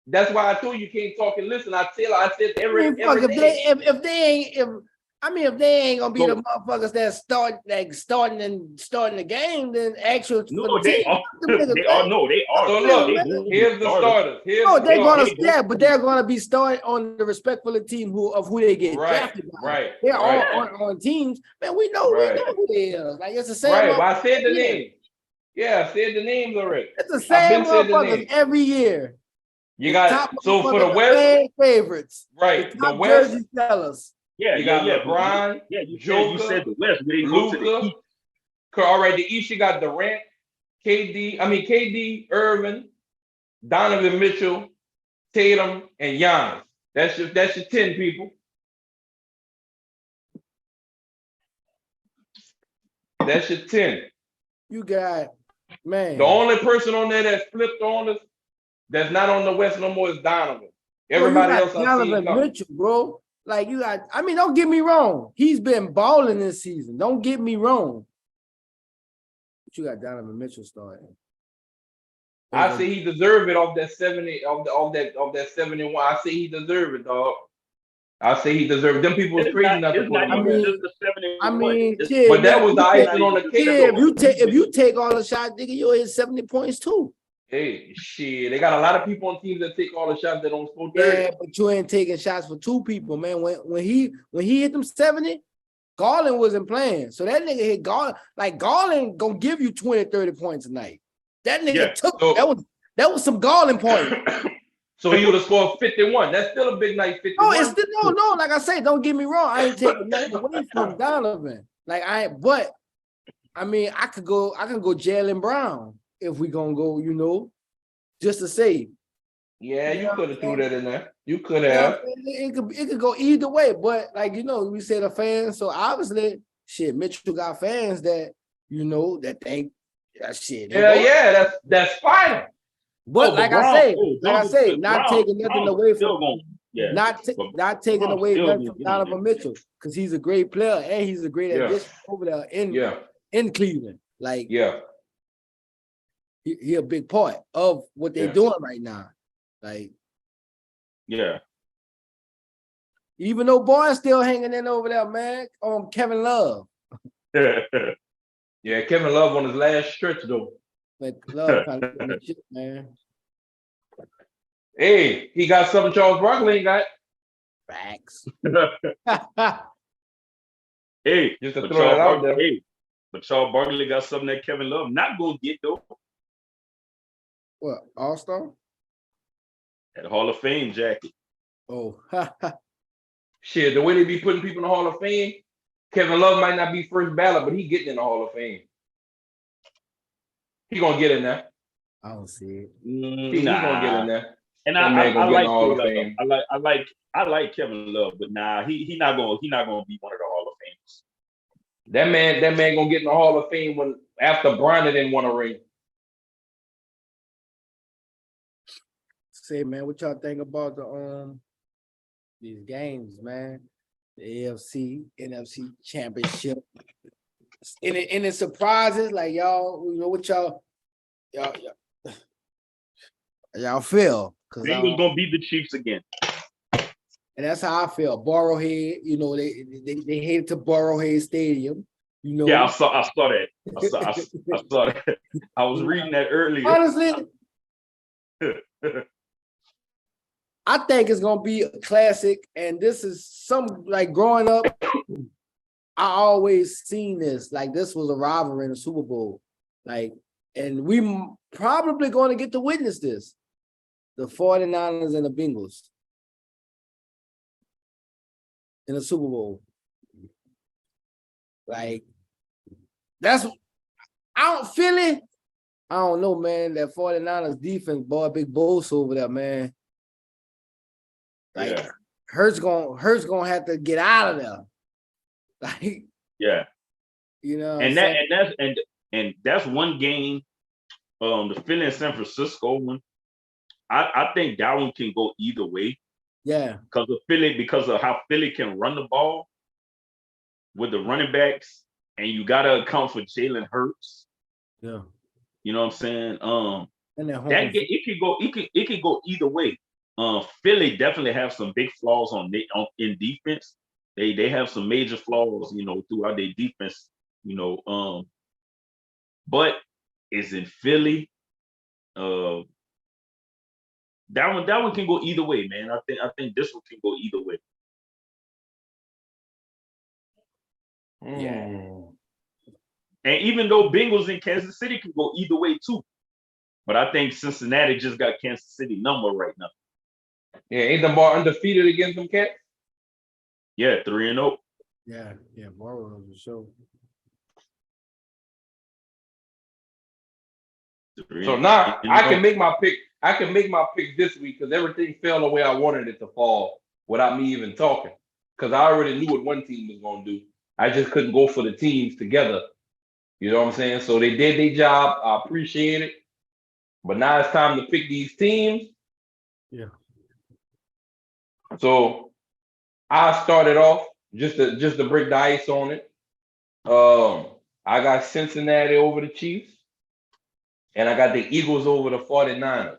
That's why I told you can't talk and listen. I said every if they ain't gonna be the motherfuckers that starting the game, then actual they are. They are. So look, here's the starters. But they're gonna be starting on the respectful team who they get drafted by. Right. They're all on teams. Man, we know who they are. Like it's the same. Right. Well, I said the names. Yeah, I said the names already. It's the same motherfuckers every year. You got so for the West favorites. Right. The West fellas. Yeah, you got LeBron. Yeah, you said the West. We didn't Luka. go to the East. All right, the East, you got Durant, KD, Irvin, Donovan Mitchell, Tatum, and Giannis. That's your 10 people. That's your 10. You got, man. The only person on there that's flipped on us, that's not on the West no more, is Donovan. Everybody else I see Mitchell, bro. Like you got, don't get me wrong. He's been balling this season. Don't get me wrong. But you got Donovan Mitchell starting. I say he deserved it off that 70, of that 71. I say he deserved it, dog. I say he deserved it. Them people was crazy not to put him on. Shit, but that was the icing on the cake. Yeah, if you take all the shots, nigga, you'll hit 70 points too. Hey, shit. They got a lot of people on teams that take all the shots that don't score 30. Yeah, but you ain't taking shots for 2 people, man. When he hit them 70, Garland wasn't playing. So that nigga hit Garland. Like Garland gonna give you 20, 30 points a night. That nigga took that was some Garland points. So he would have scored 51. That's still a big night. 51. No, it's still no. Like I say, don't get me wrong. I ain't taking nothing away from Donovan. But I can go Jaylen Brown if we gonna go, just to say. Yeah, you could have threw that in there. You could have. It could go either way, but we said the fans. So obviously, shit, Mitchell got fans that that think that shit. Yeah, that's fine. But not taking nothing away from not taking away nothing from Donovan Mitchell, because he's a great player and he's a great addition over there in Cleveland. He a big part of what they're doing right now. Even though boy's still hanging in over there, man. Kevin Love. Yeah, Kevin Love on his last stretch though. But Love kind of shit, man. Hey, he got something Charles Barkley ain't got. Facts. Hey, just to throw that out there. Hey, but Charles Barkley got something that Kevin Love not gonna get though. What, All-Star? That Hall of Fame jacket. Oh, shit, the way they be putting people in the Hall of Fame, Kevin Love might not be first ballot, but he getting in the Hall of Fame. He gonna get in there. I don't see it. He gonna get in there. And I like Hall of Fame. I like Kevin Love, but nah, he not gonna be one of the Hall of Famers. That man gonna get in the Hall of Fame when after Bryant didn't want a ring. Say, man, what y'all think about these games, man? The AFC Nfc Championship. Any surprises? Like y'all, you know what y'all feel? Bengals gonna beat the Chiefs again. And that's how I feel. Borrowhead, you know, they headed to Borrowhead Stadium. You know. Yeah, I saw that. I saw that. I was reading that earlier. Honestly, I think it's gonna be a classic, and this is some like growing up. I always seen this like this was a rivalry in the Super Bowl, like, and we probably going to get to witness this. The 49ers and the Bengals in the Super Bowl. Like, that's, I don't feel it. I don't know, man. That 49ers defense, boy, big boss over there, man. Like, yeah. Hurts gonna have to get out of there. Like, yeah, you know, and that's one game. The Philly and San Francisco one. I think that one can go either way. Yeah, because of how Philly can run the ball with the running backs, and you gotta account for Jalen Hurts. Yeah, you know what I'm saying. And that game, it could go either way. Philly definitely have some big flaws in defense. They have some major flaws, you know, throughout their defense, you know. But it's in Philly. That one can go either way, man. I think this one can go either way. Yeah. And even though Bengals in Kansas City can go either way too, but I think Cincinnati just got Kansas City number right now. Yeah, ain't the bar undefeated against them Cats? Yeah, 3-0. Yeah, Morrow was a show. So now I can make my pick. I can make my pick this week because everything fell the way I wanted it to fall without me even talking. Because I already knew what one team was going to do. I just couldn't go for the teams together. You know what I'm saying? So they did their job. I appreciate it. But now it's time to pick these teams. Yeah. So I started off just to break the ice on it. I got Cincinnati over the Chiefs. And I got the Eagles over the 49ers.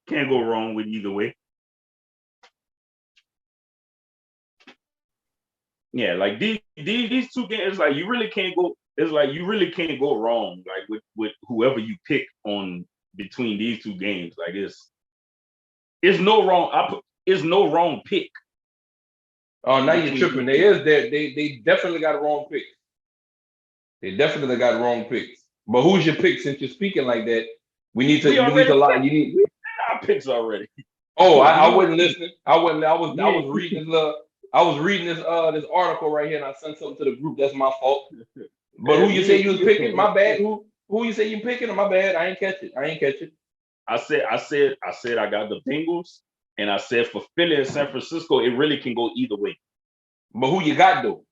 Can't go wrong with either way. Yeah, like these two games, like you really can't go. It's like you really can't go wrong, like with whoever you pick on between these two games. Like it's no wrong. It's no wrong pick. Oh, now you're tripping. They definitely got a wrong pick. They definitely got wrong picks. But who's your pick since you're speaking like that? We need to lie. You need our picks already. Oh, I wasn't listening. I was reading this this article right here and I sent something to the group. That's my fault. But who you say you was picking? My bad. Who you say you picking? My bad. I ain't catch it. I said I got the Bengals, and I said for Philly and San Francisco, it really can go either way. But who you got though?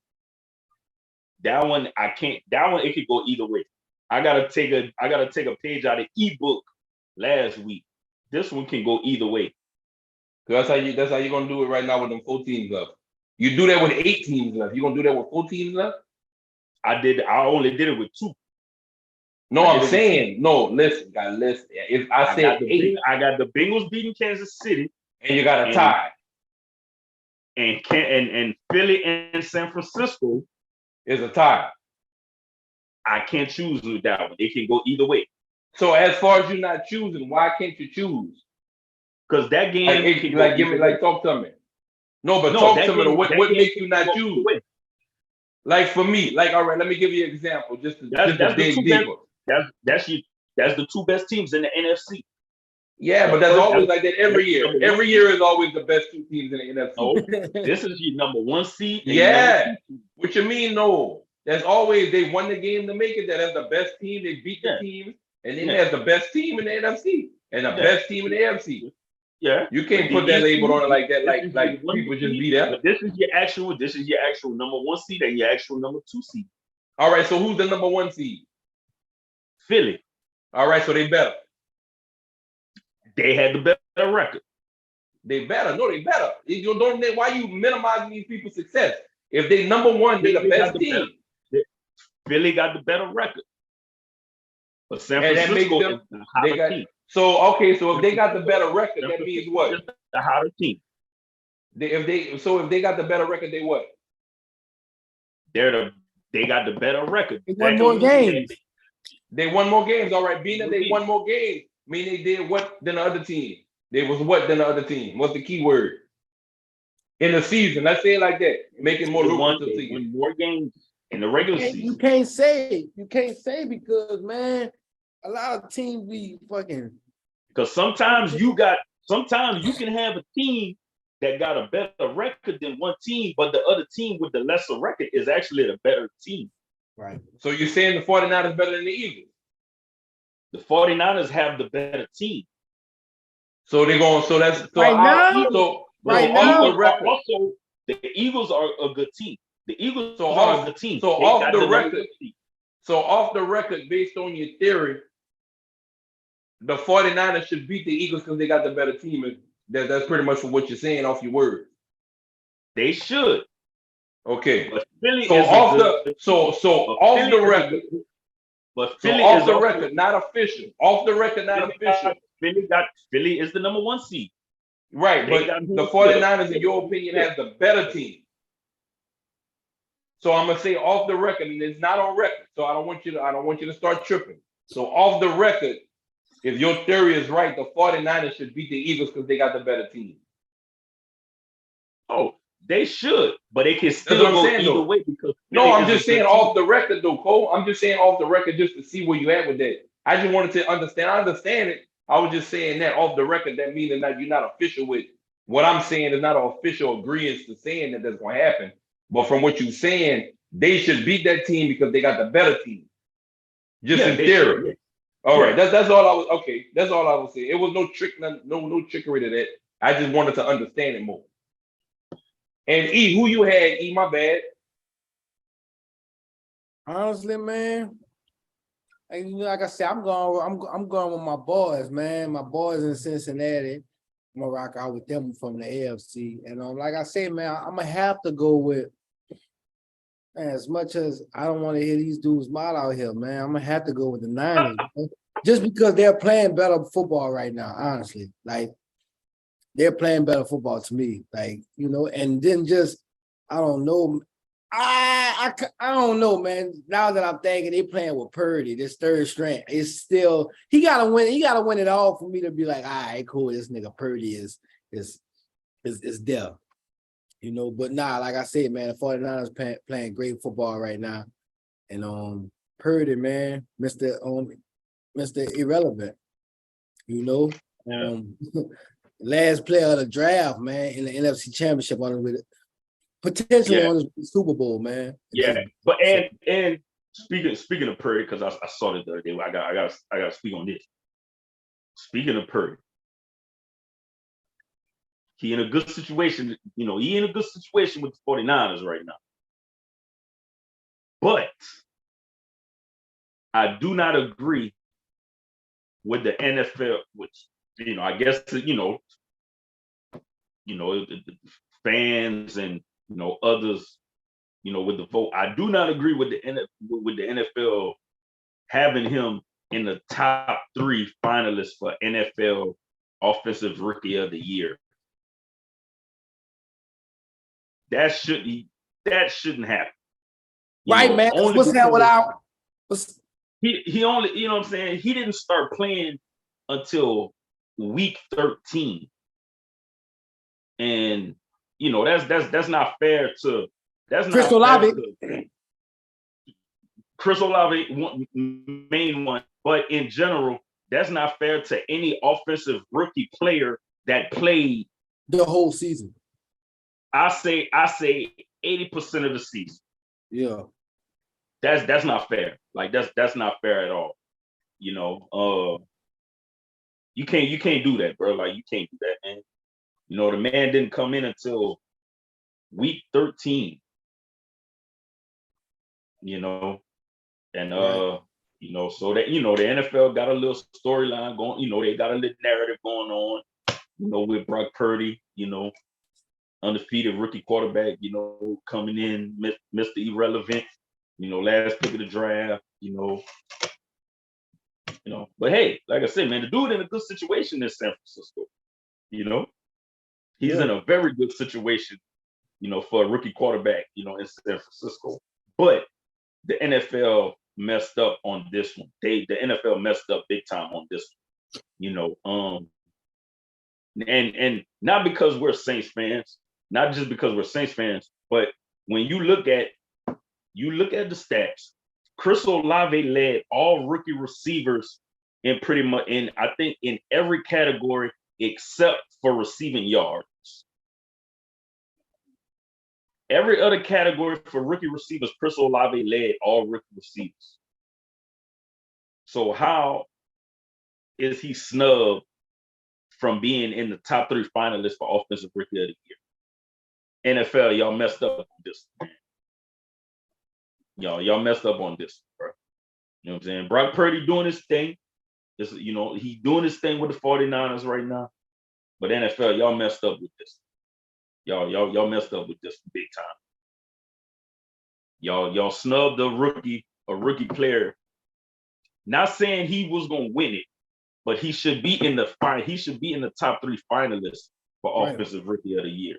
That one I can't. That one it could go either way. I gotta take a page out of ebook last week. This one can go either way. That's how you're gonna do it right now with them 4 teams left. You do that with 8 teams left. You gonna do that with 4 teams left? I only did it with 2. No, I'm saying no. Listen, guys, listen. If I said 8, I got the Bengals beating Kansas City, and you got a tie, and Philly and San Francisco is a tie. I can't choose with that one. It can go either way. So as far as you're not choosing, why can't you choose? Because that game, talk to me. No, but talk to me. What makes you not choose? Like for me, all right, let me give you an example. Just to dig deeper. That's the two best teams in the NFC. Yeah, but that's always like that every year. Every year is always the best two teams in the NFC. Oh, this is your number 1 seed. Yeah. What you mean, no? That's always they won the game to make it. That's the best team. They beat the team. And then there's the best team in the NFC and the best team in the AFC. Yeah. You can't put that label on it like that, like people just be there. But this is your actual number 1 seed and your actual number 2 seed. All right, so who's the number 1 seed? Philly. All right, so they better. They had the better record. They better. No, they better. Why you minimizing these people's success? If they number 1, they're the best team. Philly got the better record. But San Francisco is the hotter team. So if they got the better record, that means what? The hotter team. If they got the better record, they what? They got the better record. They won more games. They won more games. All right, being that they won more games, mean they did what than the other team? They was what than the other team? What's the key word? In the season, let's say it like that. Make it more lucrative. They won more games in the regular season. You can't say because, man, a lot of teams be fucking. Because sometimes you can have a team that got a better record than one team, but the other team with the lesser record is actually the better team. Right. So you're saying the 49ers better than the Eagles? The 49ers have the better team. So they're going. So that's so right now. Also, the Eagles are a good team. The Eagles are a good team. So off the record, based on your theory, the 49ers should beat the Eagles because they got the better team. That's pretty much what you're saying off your words. They should. Okay. But Philly off the record. But Philly off the record, not official. Off the record, not official. Philly is the number 1 seed. Right, but the 49ers, in your opinion, has the better team. So I'm gonna say off the record, and it's not on record. So I don't want you to start tripping. So off the record, if your theory is right, the 49ers should beat the Eagles because they got the better team. Oh, they should, but they can still go either way because. No, I'm just saying off the record though, Cole. I'm just saying off the record just to see where you at with that. I just wanted to understand. I understand it. I was just saying that off the record, that means that you're not official with what I'm saying is not an official agreement to saying that that's going to happen. But from what you're saying, they should beat that team because they got the better team. Just in theory. Should. All right, that's all I was. Okay, that's all I was saying. It was no trick, no trickery to that. I just wanted to understand it more. And E, who you had? E, my bad. Honestly, man. And like I said, I'm going with my boys, man. My boys in Cincinnati. I'm gonna rock out with them from the AFC. And like I say, man, I'm gonna have to go with, man, as much as I don't want to hear these dudes smile out here, man, I'm gonna have to go with the Niners. Just because they're playing better football right now, honestly. Like, they're playing better football to me. Like, and then just, I don't know. I don't know, man. Now that I'm thinking they playing with Purdy, this third string, it's still he gotta win. He gotta win it all for me to be like, all right, cool. This nigga Purdy is there, But nah, like I said, man, the 49ers playing great football right now, and Purdy, man, Mr. Irrelevant, last player of the draft, man, in the NFC Championship with it. Potentially on the Super Bowl, man. Yeah, but and speaking of Purdy, because I saw it the other day. I got to speak on this. Speaking of Purdy, he in a good situation. He in a good situation with the 49ers right now. But I do not agree with the NFL, which I guess the fans and others, with the vote. I do not agree with the NFL having him in the top 3 finalists for NFL Offensive Rookie of the Year. That shouldn't happen. Right, man. What's that without? he only, you know what I'm saying? He didn't start playing until week 13. And you know, that's not fair to Chris Olave. Chris Olave, main one, but in general, that's not fair to any offensive rookie player that played the whole season. I say 80% of the season. Yeah. That's not fair. Like that's not fair at all. You know, you can't do that, bro. Like you can't do that, man. You know, the man didn't come in until week 13. You know, and right. you know, so that, you know, the NFL got a little storyline going, you know, they got a little narrative going on, you know, with Brock Purdy, you know, undefeated rookie quarterback, you know, coming in, Mr. Irrelevant, you know, last pick of the draft, you know. But hey, like I said, man, the dude in a good situation in San Francisco, you know. He's in a very good situation, you know, for a rookie quarterback, you know, in San Francisco. But the NFL messed up on this one. The NFL messed up big time on this one, you know. And not because we're Saints fans, not just because we're Saints fans, but when you look at the stats, Chris Olave led all rookie receivers in pretty much I think in every category except for receiving yards. Every other category for rookie receivers, Chris Olave led all rookie receivers. So how is he snubbed from being in the top 3 finalists for Offensive Rookie of the Year? NFL, y'all messed up on this. Y'all messed up on this, bro. You know what I'm saying? Brock Purdy doing his thing. This, you know, he's doing his thing with the 49ers right now. But NFL, y'all messed up with this. Y'all messed up with this big time. Y'all snubbed a rookie player. Not saying he was gonna win it, but he should be in the top 3 finalists for Offensive Rookie of the Year.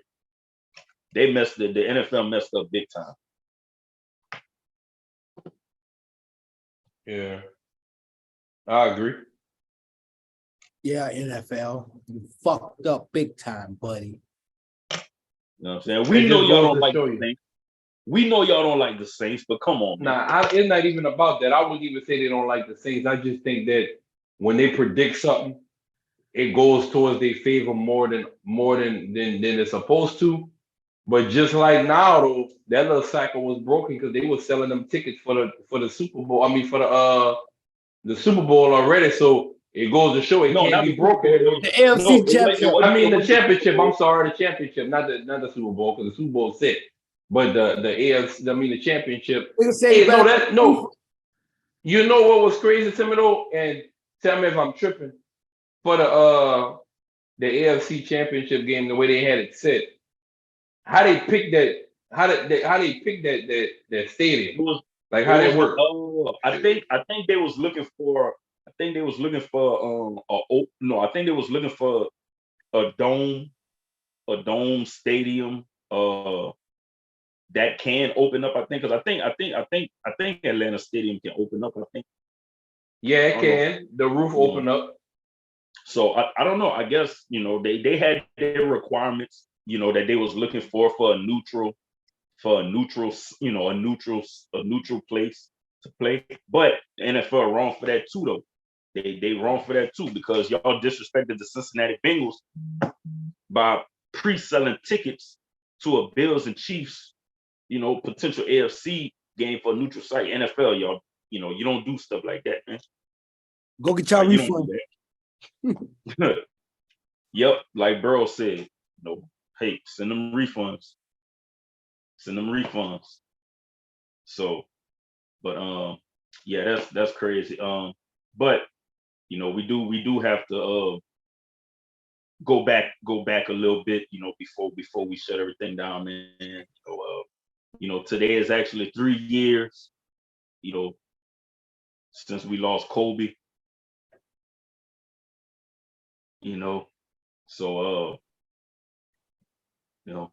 The NFL messed up big time. Yeah, I agree. Yeah, NFL, you fucked up big time, buddy. You know what I'm saying? We know y'all don't like the Saints. We know y'all don't like the Saints, but come on, man. Nah, it's not even about that. I wouldn't even say they don't like the Saints. I just think that when they predict something, it goes towards their favor more than it's supposed to. But just like now, though, that little cycle was broken because they were selling them tickets for the Super Bowl. I mean, for the Super Bowl already. So it goes to show it can't be broken. The AFC Championship. I mean, the championship. I'm sorry, the championship, not the Super Bowl, because the Super Bowl set. But the AFC, I mean, the championship. No. You know what was crazy to me though, and tell me if I'm tripping. For the AFC Championship game, the way they had it set, how they picked that? How they pick that stadium? Like how they work? I think they was looking for. I think they was looking for I think they was looking for a dome stadium that can open up. I think because I think Atlanta Stadium can open up. I think. Yeah, it can. The roof open up. So I don't know. I guess, you know, they had their requirements, you know, that they was looking for a neutral, you know, a neutral place to play. But the NFL wrong for that too, though. They wrong for that too, because y'all disrespected the Cincinnati Bengals by pre-selling tickets to a Bills and Chiefs, you know, potential AFC game for a neutral site. NFL, y'all, you know, you don't do stuff like that, man. Go get your refund. Yep, like Burrow said, you know, hey, send them refunds. So, but yeah, that's crazy. But you know, we do have to go back a little bit, you know, before we shut everything down, man. You know, today is actually 3 years, you know, since we lost Kobe. You know, so you know,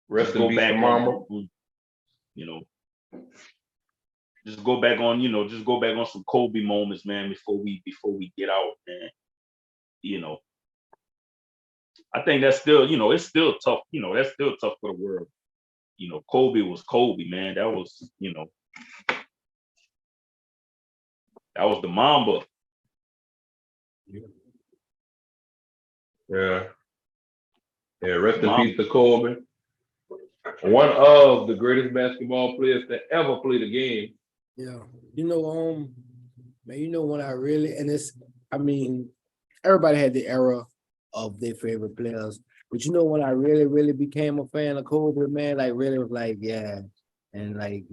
rest in peace, Mama. You know, just go back on, just go back on some Kobe moments, man, before we get out, man. I think that's still, it's still tough. That's still tough for the world. Kobe was Kobe, man. That was, that was the Mamba. Yeah. Yeah, rest in peace to Kobe. One of the greatest basketball players to ever play the game. Yeah. Man, when I really, everybody had the era of their favorite players. But when I really, really became a fan of Kobe, man, like really was like, yeah. And like,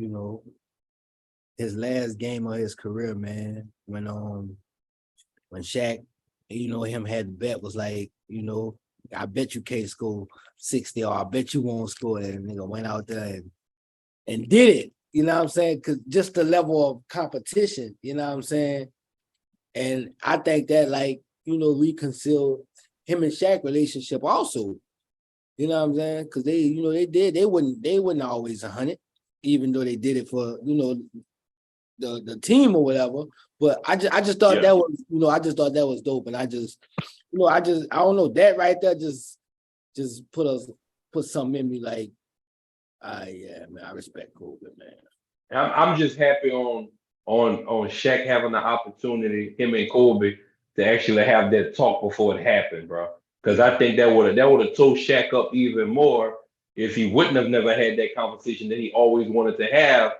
his last game of his career, man, when Shaq, him had the bet was like, I bet you can't score 60 or I bet you won't score that. And nigga went out there and did it. You know what I'm saying? Because just the level of competition, you know what I'm saying? And I think that reconciled him and Shaq relationship also. You know what I'm saying? Because they wouldn't always 100, even though they did it for, the team or whatever. But I just thought that was, I just thought that was dope. And I just, I don't know, that right there just put something in me like, yeah, man, I respect Kobe, man. I'm just happy on Shaq having the opportunity, him and Kobe, to actually have that talk before it happened, bro. Because I think that would have towed Shaq up even more if he wouldn't have never had that conversation that he always wanted to have,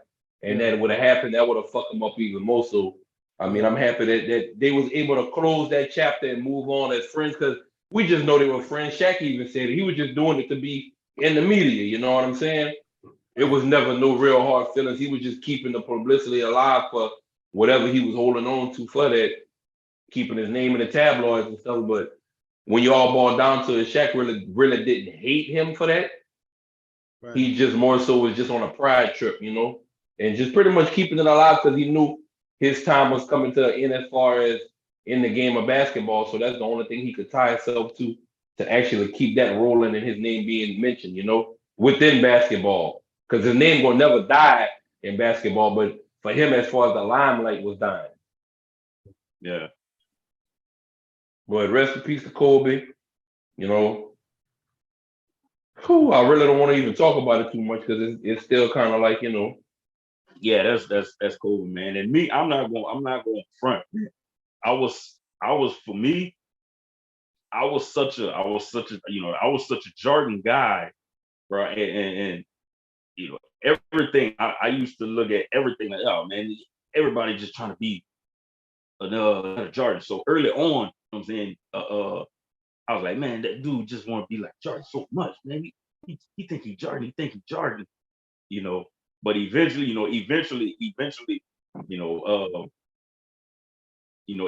and that would have happened. That would have fucked him up even more. So, I mean, I'm happy that they was able to close that chapter and move on as friends, because we just know they were friends. Shaq even said it. He was just doing it to be in the media. You know what I'm saying? It was never no real hard feelings. He was just keeping the publicity alive for whatever he was holding on to for that, keeping his name in the tabloids and stuff. But when you all boiled down to it, Shaq really didn't hate him for that. Right. He just more so was just on a pride trip, and just pretty much keeping it alive because he knew his time was coming to an end as far as in the game of basketball. So that's the only thing he could tie himself to actually keep that rolling and his name being mentioned, within basketball. Because his name will never die in basketball, but for him, as far as the limelight was dying. Yeah. But rest in peace to Kobe. I really don't want to even talk about it too much because it's still kind of like, Yeah, that's Kobe, man. And me, I'm not going front. I was such a Jordan guy, bro, and everything. I used to look at everything like, oh man, everybody just trying to be another Jordan. So early on, I'm saying, I was like, man, that dude just want to be like Jordan so much, man. He think he Jordan. He think he Jordan. But eventually,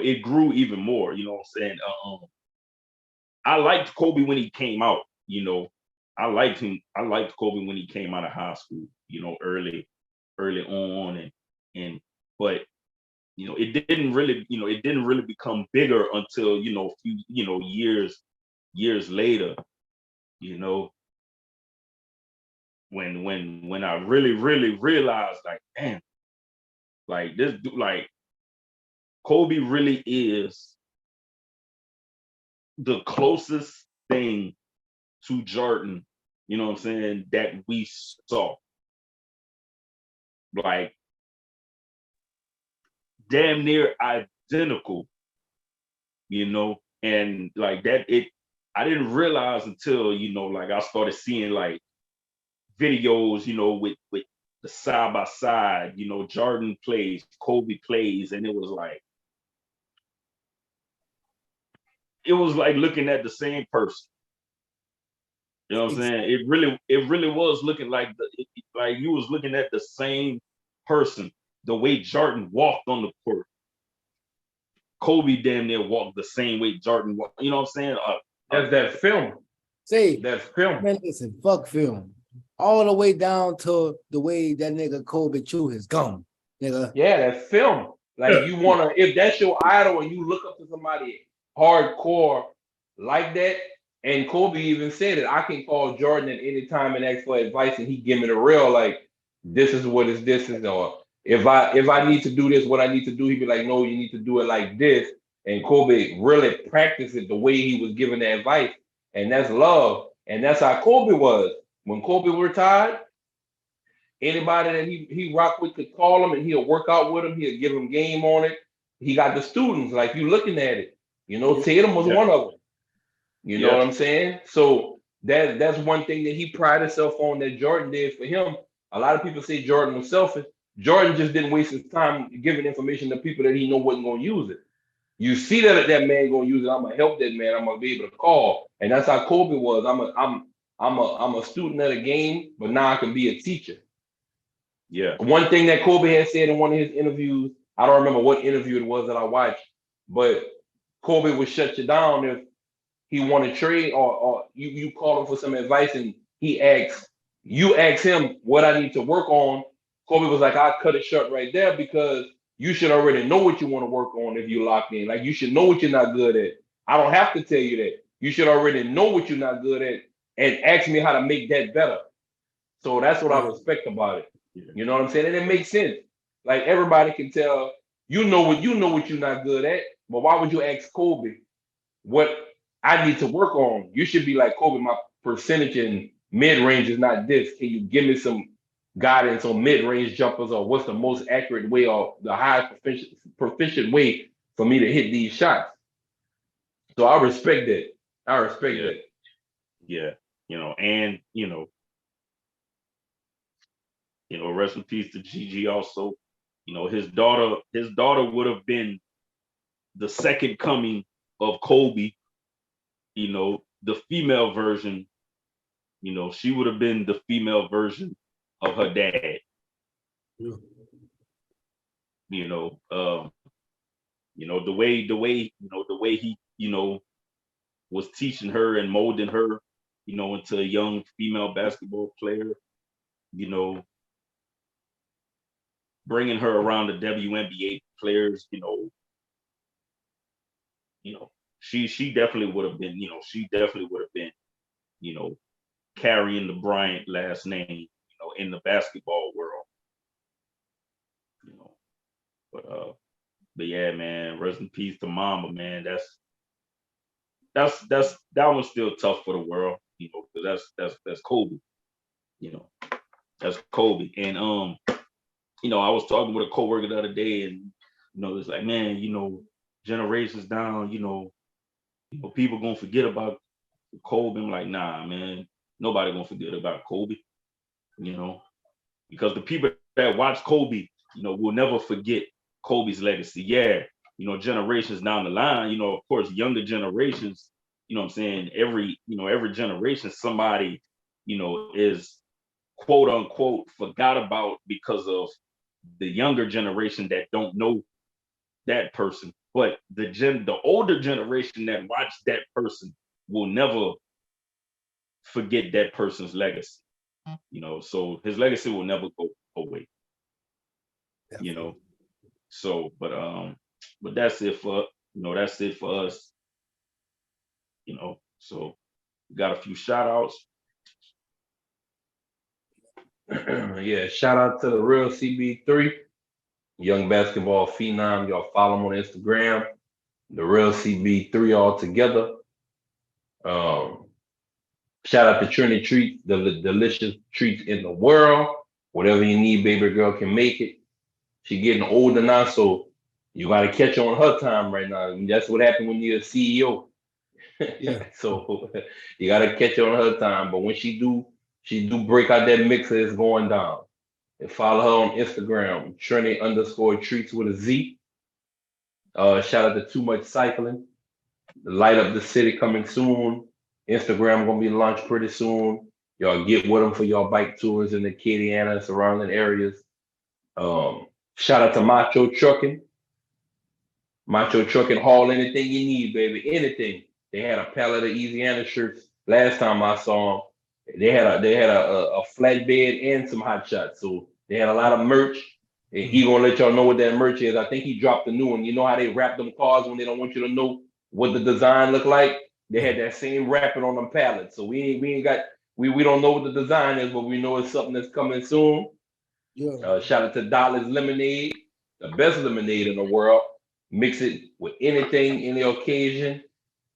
it grew even more. You know what I'm saying? I liked Kobe when he came out. I liked him. I liked Kobe when he came out of high school. Early on, but it didn't really become bigger until a few years later. When I really realized, like, damn, like this dude, like Kobe really is the closest thing to Jordan, you know what I'm saying, that we saw. Like damn near identical, and like that I didn't realize until, like I started seeing like videos, with the side by side, Jordan plays, Kobe plays, and it was like looking at the same person. You know what I'm saying? It really was looking like like you was looking at the same person. The way Jordan walked on the court, Kobe damn near walked the same way Jordan walked. You know what I'm saying? That's that film. That's film. Man, listen, fuck film. All the way down to the way that nigga Kobe chew his gum, nigga. Yeah, that's film. Like you wanna, if that's your idol and you look up to somebody hardcore like that, and Kobe even said it, I can call Jordan at any time and ask for advice, and he give me the real, like, this is what this is, or if I need to do this, what I need to do, he'd be like, no, you need to do it like this. And Kobe really practiced it the way he was giving the advice. And that's love. And that's how Kobe was. When Kobe retired, anybody that he rocked with could call him and he'll work out with him. He'll give him game on it. He got the students, like you looking at it. Tatum was one of them. You know what I'm saying? So that's one thing that he prided himself on that Jordan did for him. A lot of people say Jordan was selfish. Jordan just didn't waste his time giving information to people that he know wasn't going to use it. You see that man going to use it. I'm going to help that man. I'm going to be able to call. And that's how Kobe was. I'm a student of the game, but now I can be a teacher. Yeah. One thing that Kobe had said in one of his interviews, I don't remember what interview it was that I watched, but Kobe would shut you down if he wanted to trade or you call him for some advice and you ask him what I need to work on. Kobe was like, I'll cut it short right there because you should already know what you want to work on if you locked in. Like, you should know what you're not good at. I don't have to tell you that. You should already know what you're not good at and ask me how to make that better. So that's what I respect about it. You know what I'm saying? And it makes sense. Like, everybody can tell you know what you're not good at, but why would you ask Kobe what I need to work on? You should be like, Kobe, my percentage in mid-range is not this. Can you give me some guidance on mid-range jumpers, or what's the most accurate way or the highest proficient way for me to hit these shots? So I respect that. That. Yeah. And rest in peace to Gigi also. His daughter would have been the second coming of Kobe. The female version, she would have been the female version of her dad. Yeah. The way he, was teaching her and molding her, into a young female basketball player, bringing her around the WNBA players, she definitely would have been, carrying the Bryant last name, in the basketball world, but yeah, man, rest in peace to Mama, man. That one's still tough for the world, because that's Kobe, that's Kobe. And I was talking with a coworker the other day, and it's like, man, generations down, people gonna forget about Kobe. I'm like, nah, man, nobody gonna forget about Kobe, because the people that watch Kobe, will never forget Kobe's legacy. Yeah, generations down the line, of course, younger generations, what I'm saying, every generation, somebody, is quote unquote forgot about because of the younger generation that don't know that person. But the older generation that watched that person will never forget that person's legacy. So his legacy will never go away. Definitely. So, but that's it for us. So we got a few shout outs. Yeah, shout out to the real CB3, young basketball phenom. Y'all follow him on Instagram, the real CB3 all together. Shout out to Trinity Treats, the delicious treats in the world. Whatever you need, baby girl can make it. She getting older now, so you got to catch on her time right now. And that's what happened when you're a CEO. Yeah. So you got to catch on her time. But when she do break out that mixer, it's going down. And follow her on Instagram, Trinity_treats with a Z. Shout out to Too Much Cycling. Light Up the City coming soon. Instagram gonna be launched pretty soon. Y'all get with them for y'all bike tours in the Eazyana and surrounding areas. Shout out to Macho Trucking. Macho Trucking, haul anything you need, baby. Anything. They had a pallet of Eazyana shirts last time I saw them. They had a flatbed and some hot shots. So they had a lot of merch. And he gonna let y'all know what that merch is. I think he dropped a new one. You know how they wrap them cars when they don't want you to know what the design look like? They had that same wrapping on them pallets. So we don't know what the design is, but we know it's something that's coming soon. Yeah. Shout out to Dollar's Lemonade, the best lemonade in the world. Mix it with anything, any occasion,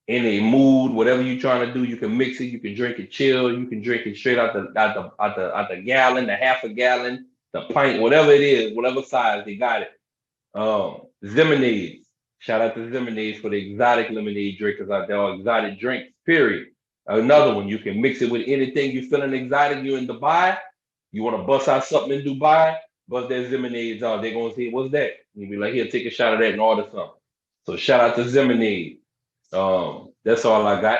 any mood, whatever you're trying to do. You can mix it. You can drink it chill. You can drink it straight out the gallon, the half a gallon, the pint, whatever it is, whatever size they got it. Lemonades. Shout out to Lemonades for the exotic lemonade drinkers out there, or exotic drinks, period. Another one, you can mix it with anything you're feeling exotic. You're in Dubai, you want to bust out something in Dubai, bust that Lemonades out. They're going to say, what's that? And you be like, here, take a shot of that and order something. So shout out to Lemonade. That's all I got.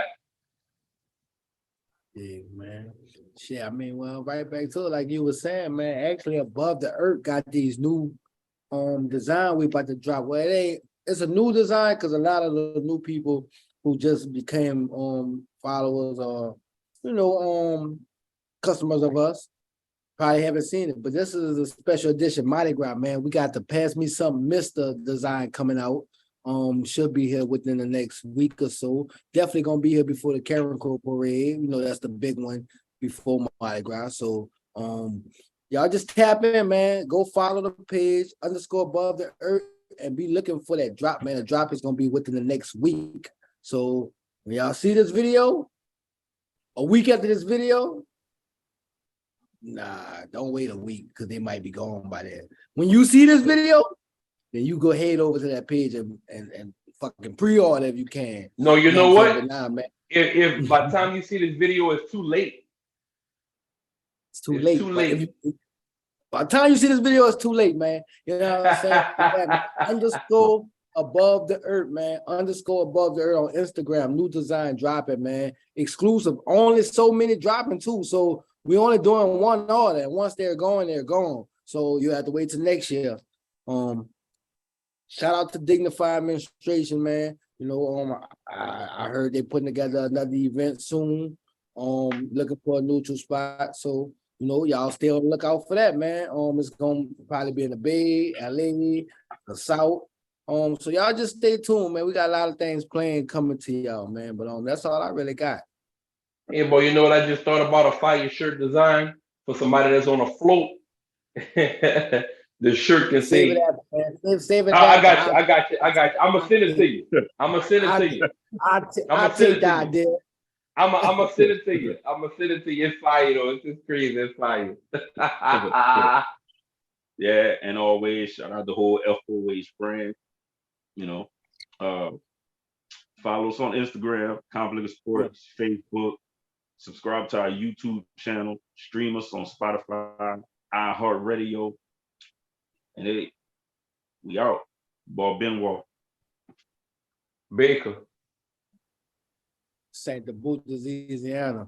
Yeah, man. Shit, I mean, well, right back to it, like you were saying, man, actually Above the Earth got these new design we about to drop. Well, it's a new design because a lot of the new people who just became followers or customers of us probably haven't seen it. But this is a special edition Mardi Gras, man. We got the Pass Me Some Mr. design coming out. Should be here within the next week or so. Definitely gonna be here before the Karen Crow Parade. That's the big one before Mardi Gras. So y'all just tap in, man. Go follow the page _Above the Earth and be looking for that drop, man. The drop is gonna be within the next week. So when y'all see this video, a week after this video, nah, don't wait a week because they might be gone by then. When you see this video, then you go head over to that page and fucking pre-order if you can. No, you know what? Nah, man. If by the time you see this video, it's too late. It's too late. Too late. By the time you see this video, it's too late, man. You know what I'm saying? _Above the Earth, man. _Above the Earth on Instagram. New design dropping, man. Exclusive. Only so many dropping too. So we only doing one order. And once they're gone, they're gone. So you have to wait till next year. Shout out to Dignified Administration, man. I heard they're putting together another event soon. Looking for a neutral spot. So y'all stay on the lookout for that, man. It's gonna probably be in the Bay, LA, the South. So y'all just stay tuned, man. We got a lot of things planned coming to y'all, man. But that's all I really got. Hey, boy, you know what I just thought about? A fire shirt design for somebody that's on a float. The shirt can say, save it. I got you. I'm gonna send it to you. I'll take that, dude. I'm gonna send it to you. It's fire, though. It's just crazy. It's fire. Yeah, and always shout out the whole F4H brand. Follow us on Instagram, Conflict of Sports, Facebook. Subscribe to our YouTube channel. Stream us on Spotify, iHeartRadio. And we out. Benoit. Baker. Saint the boot is Eazyana.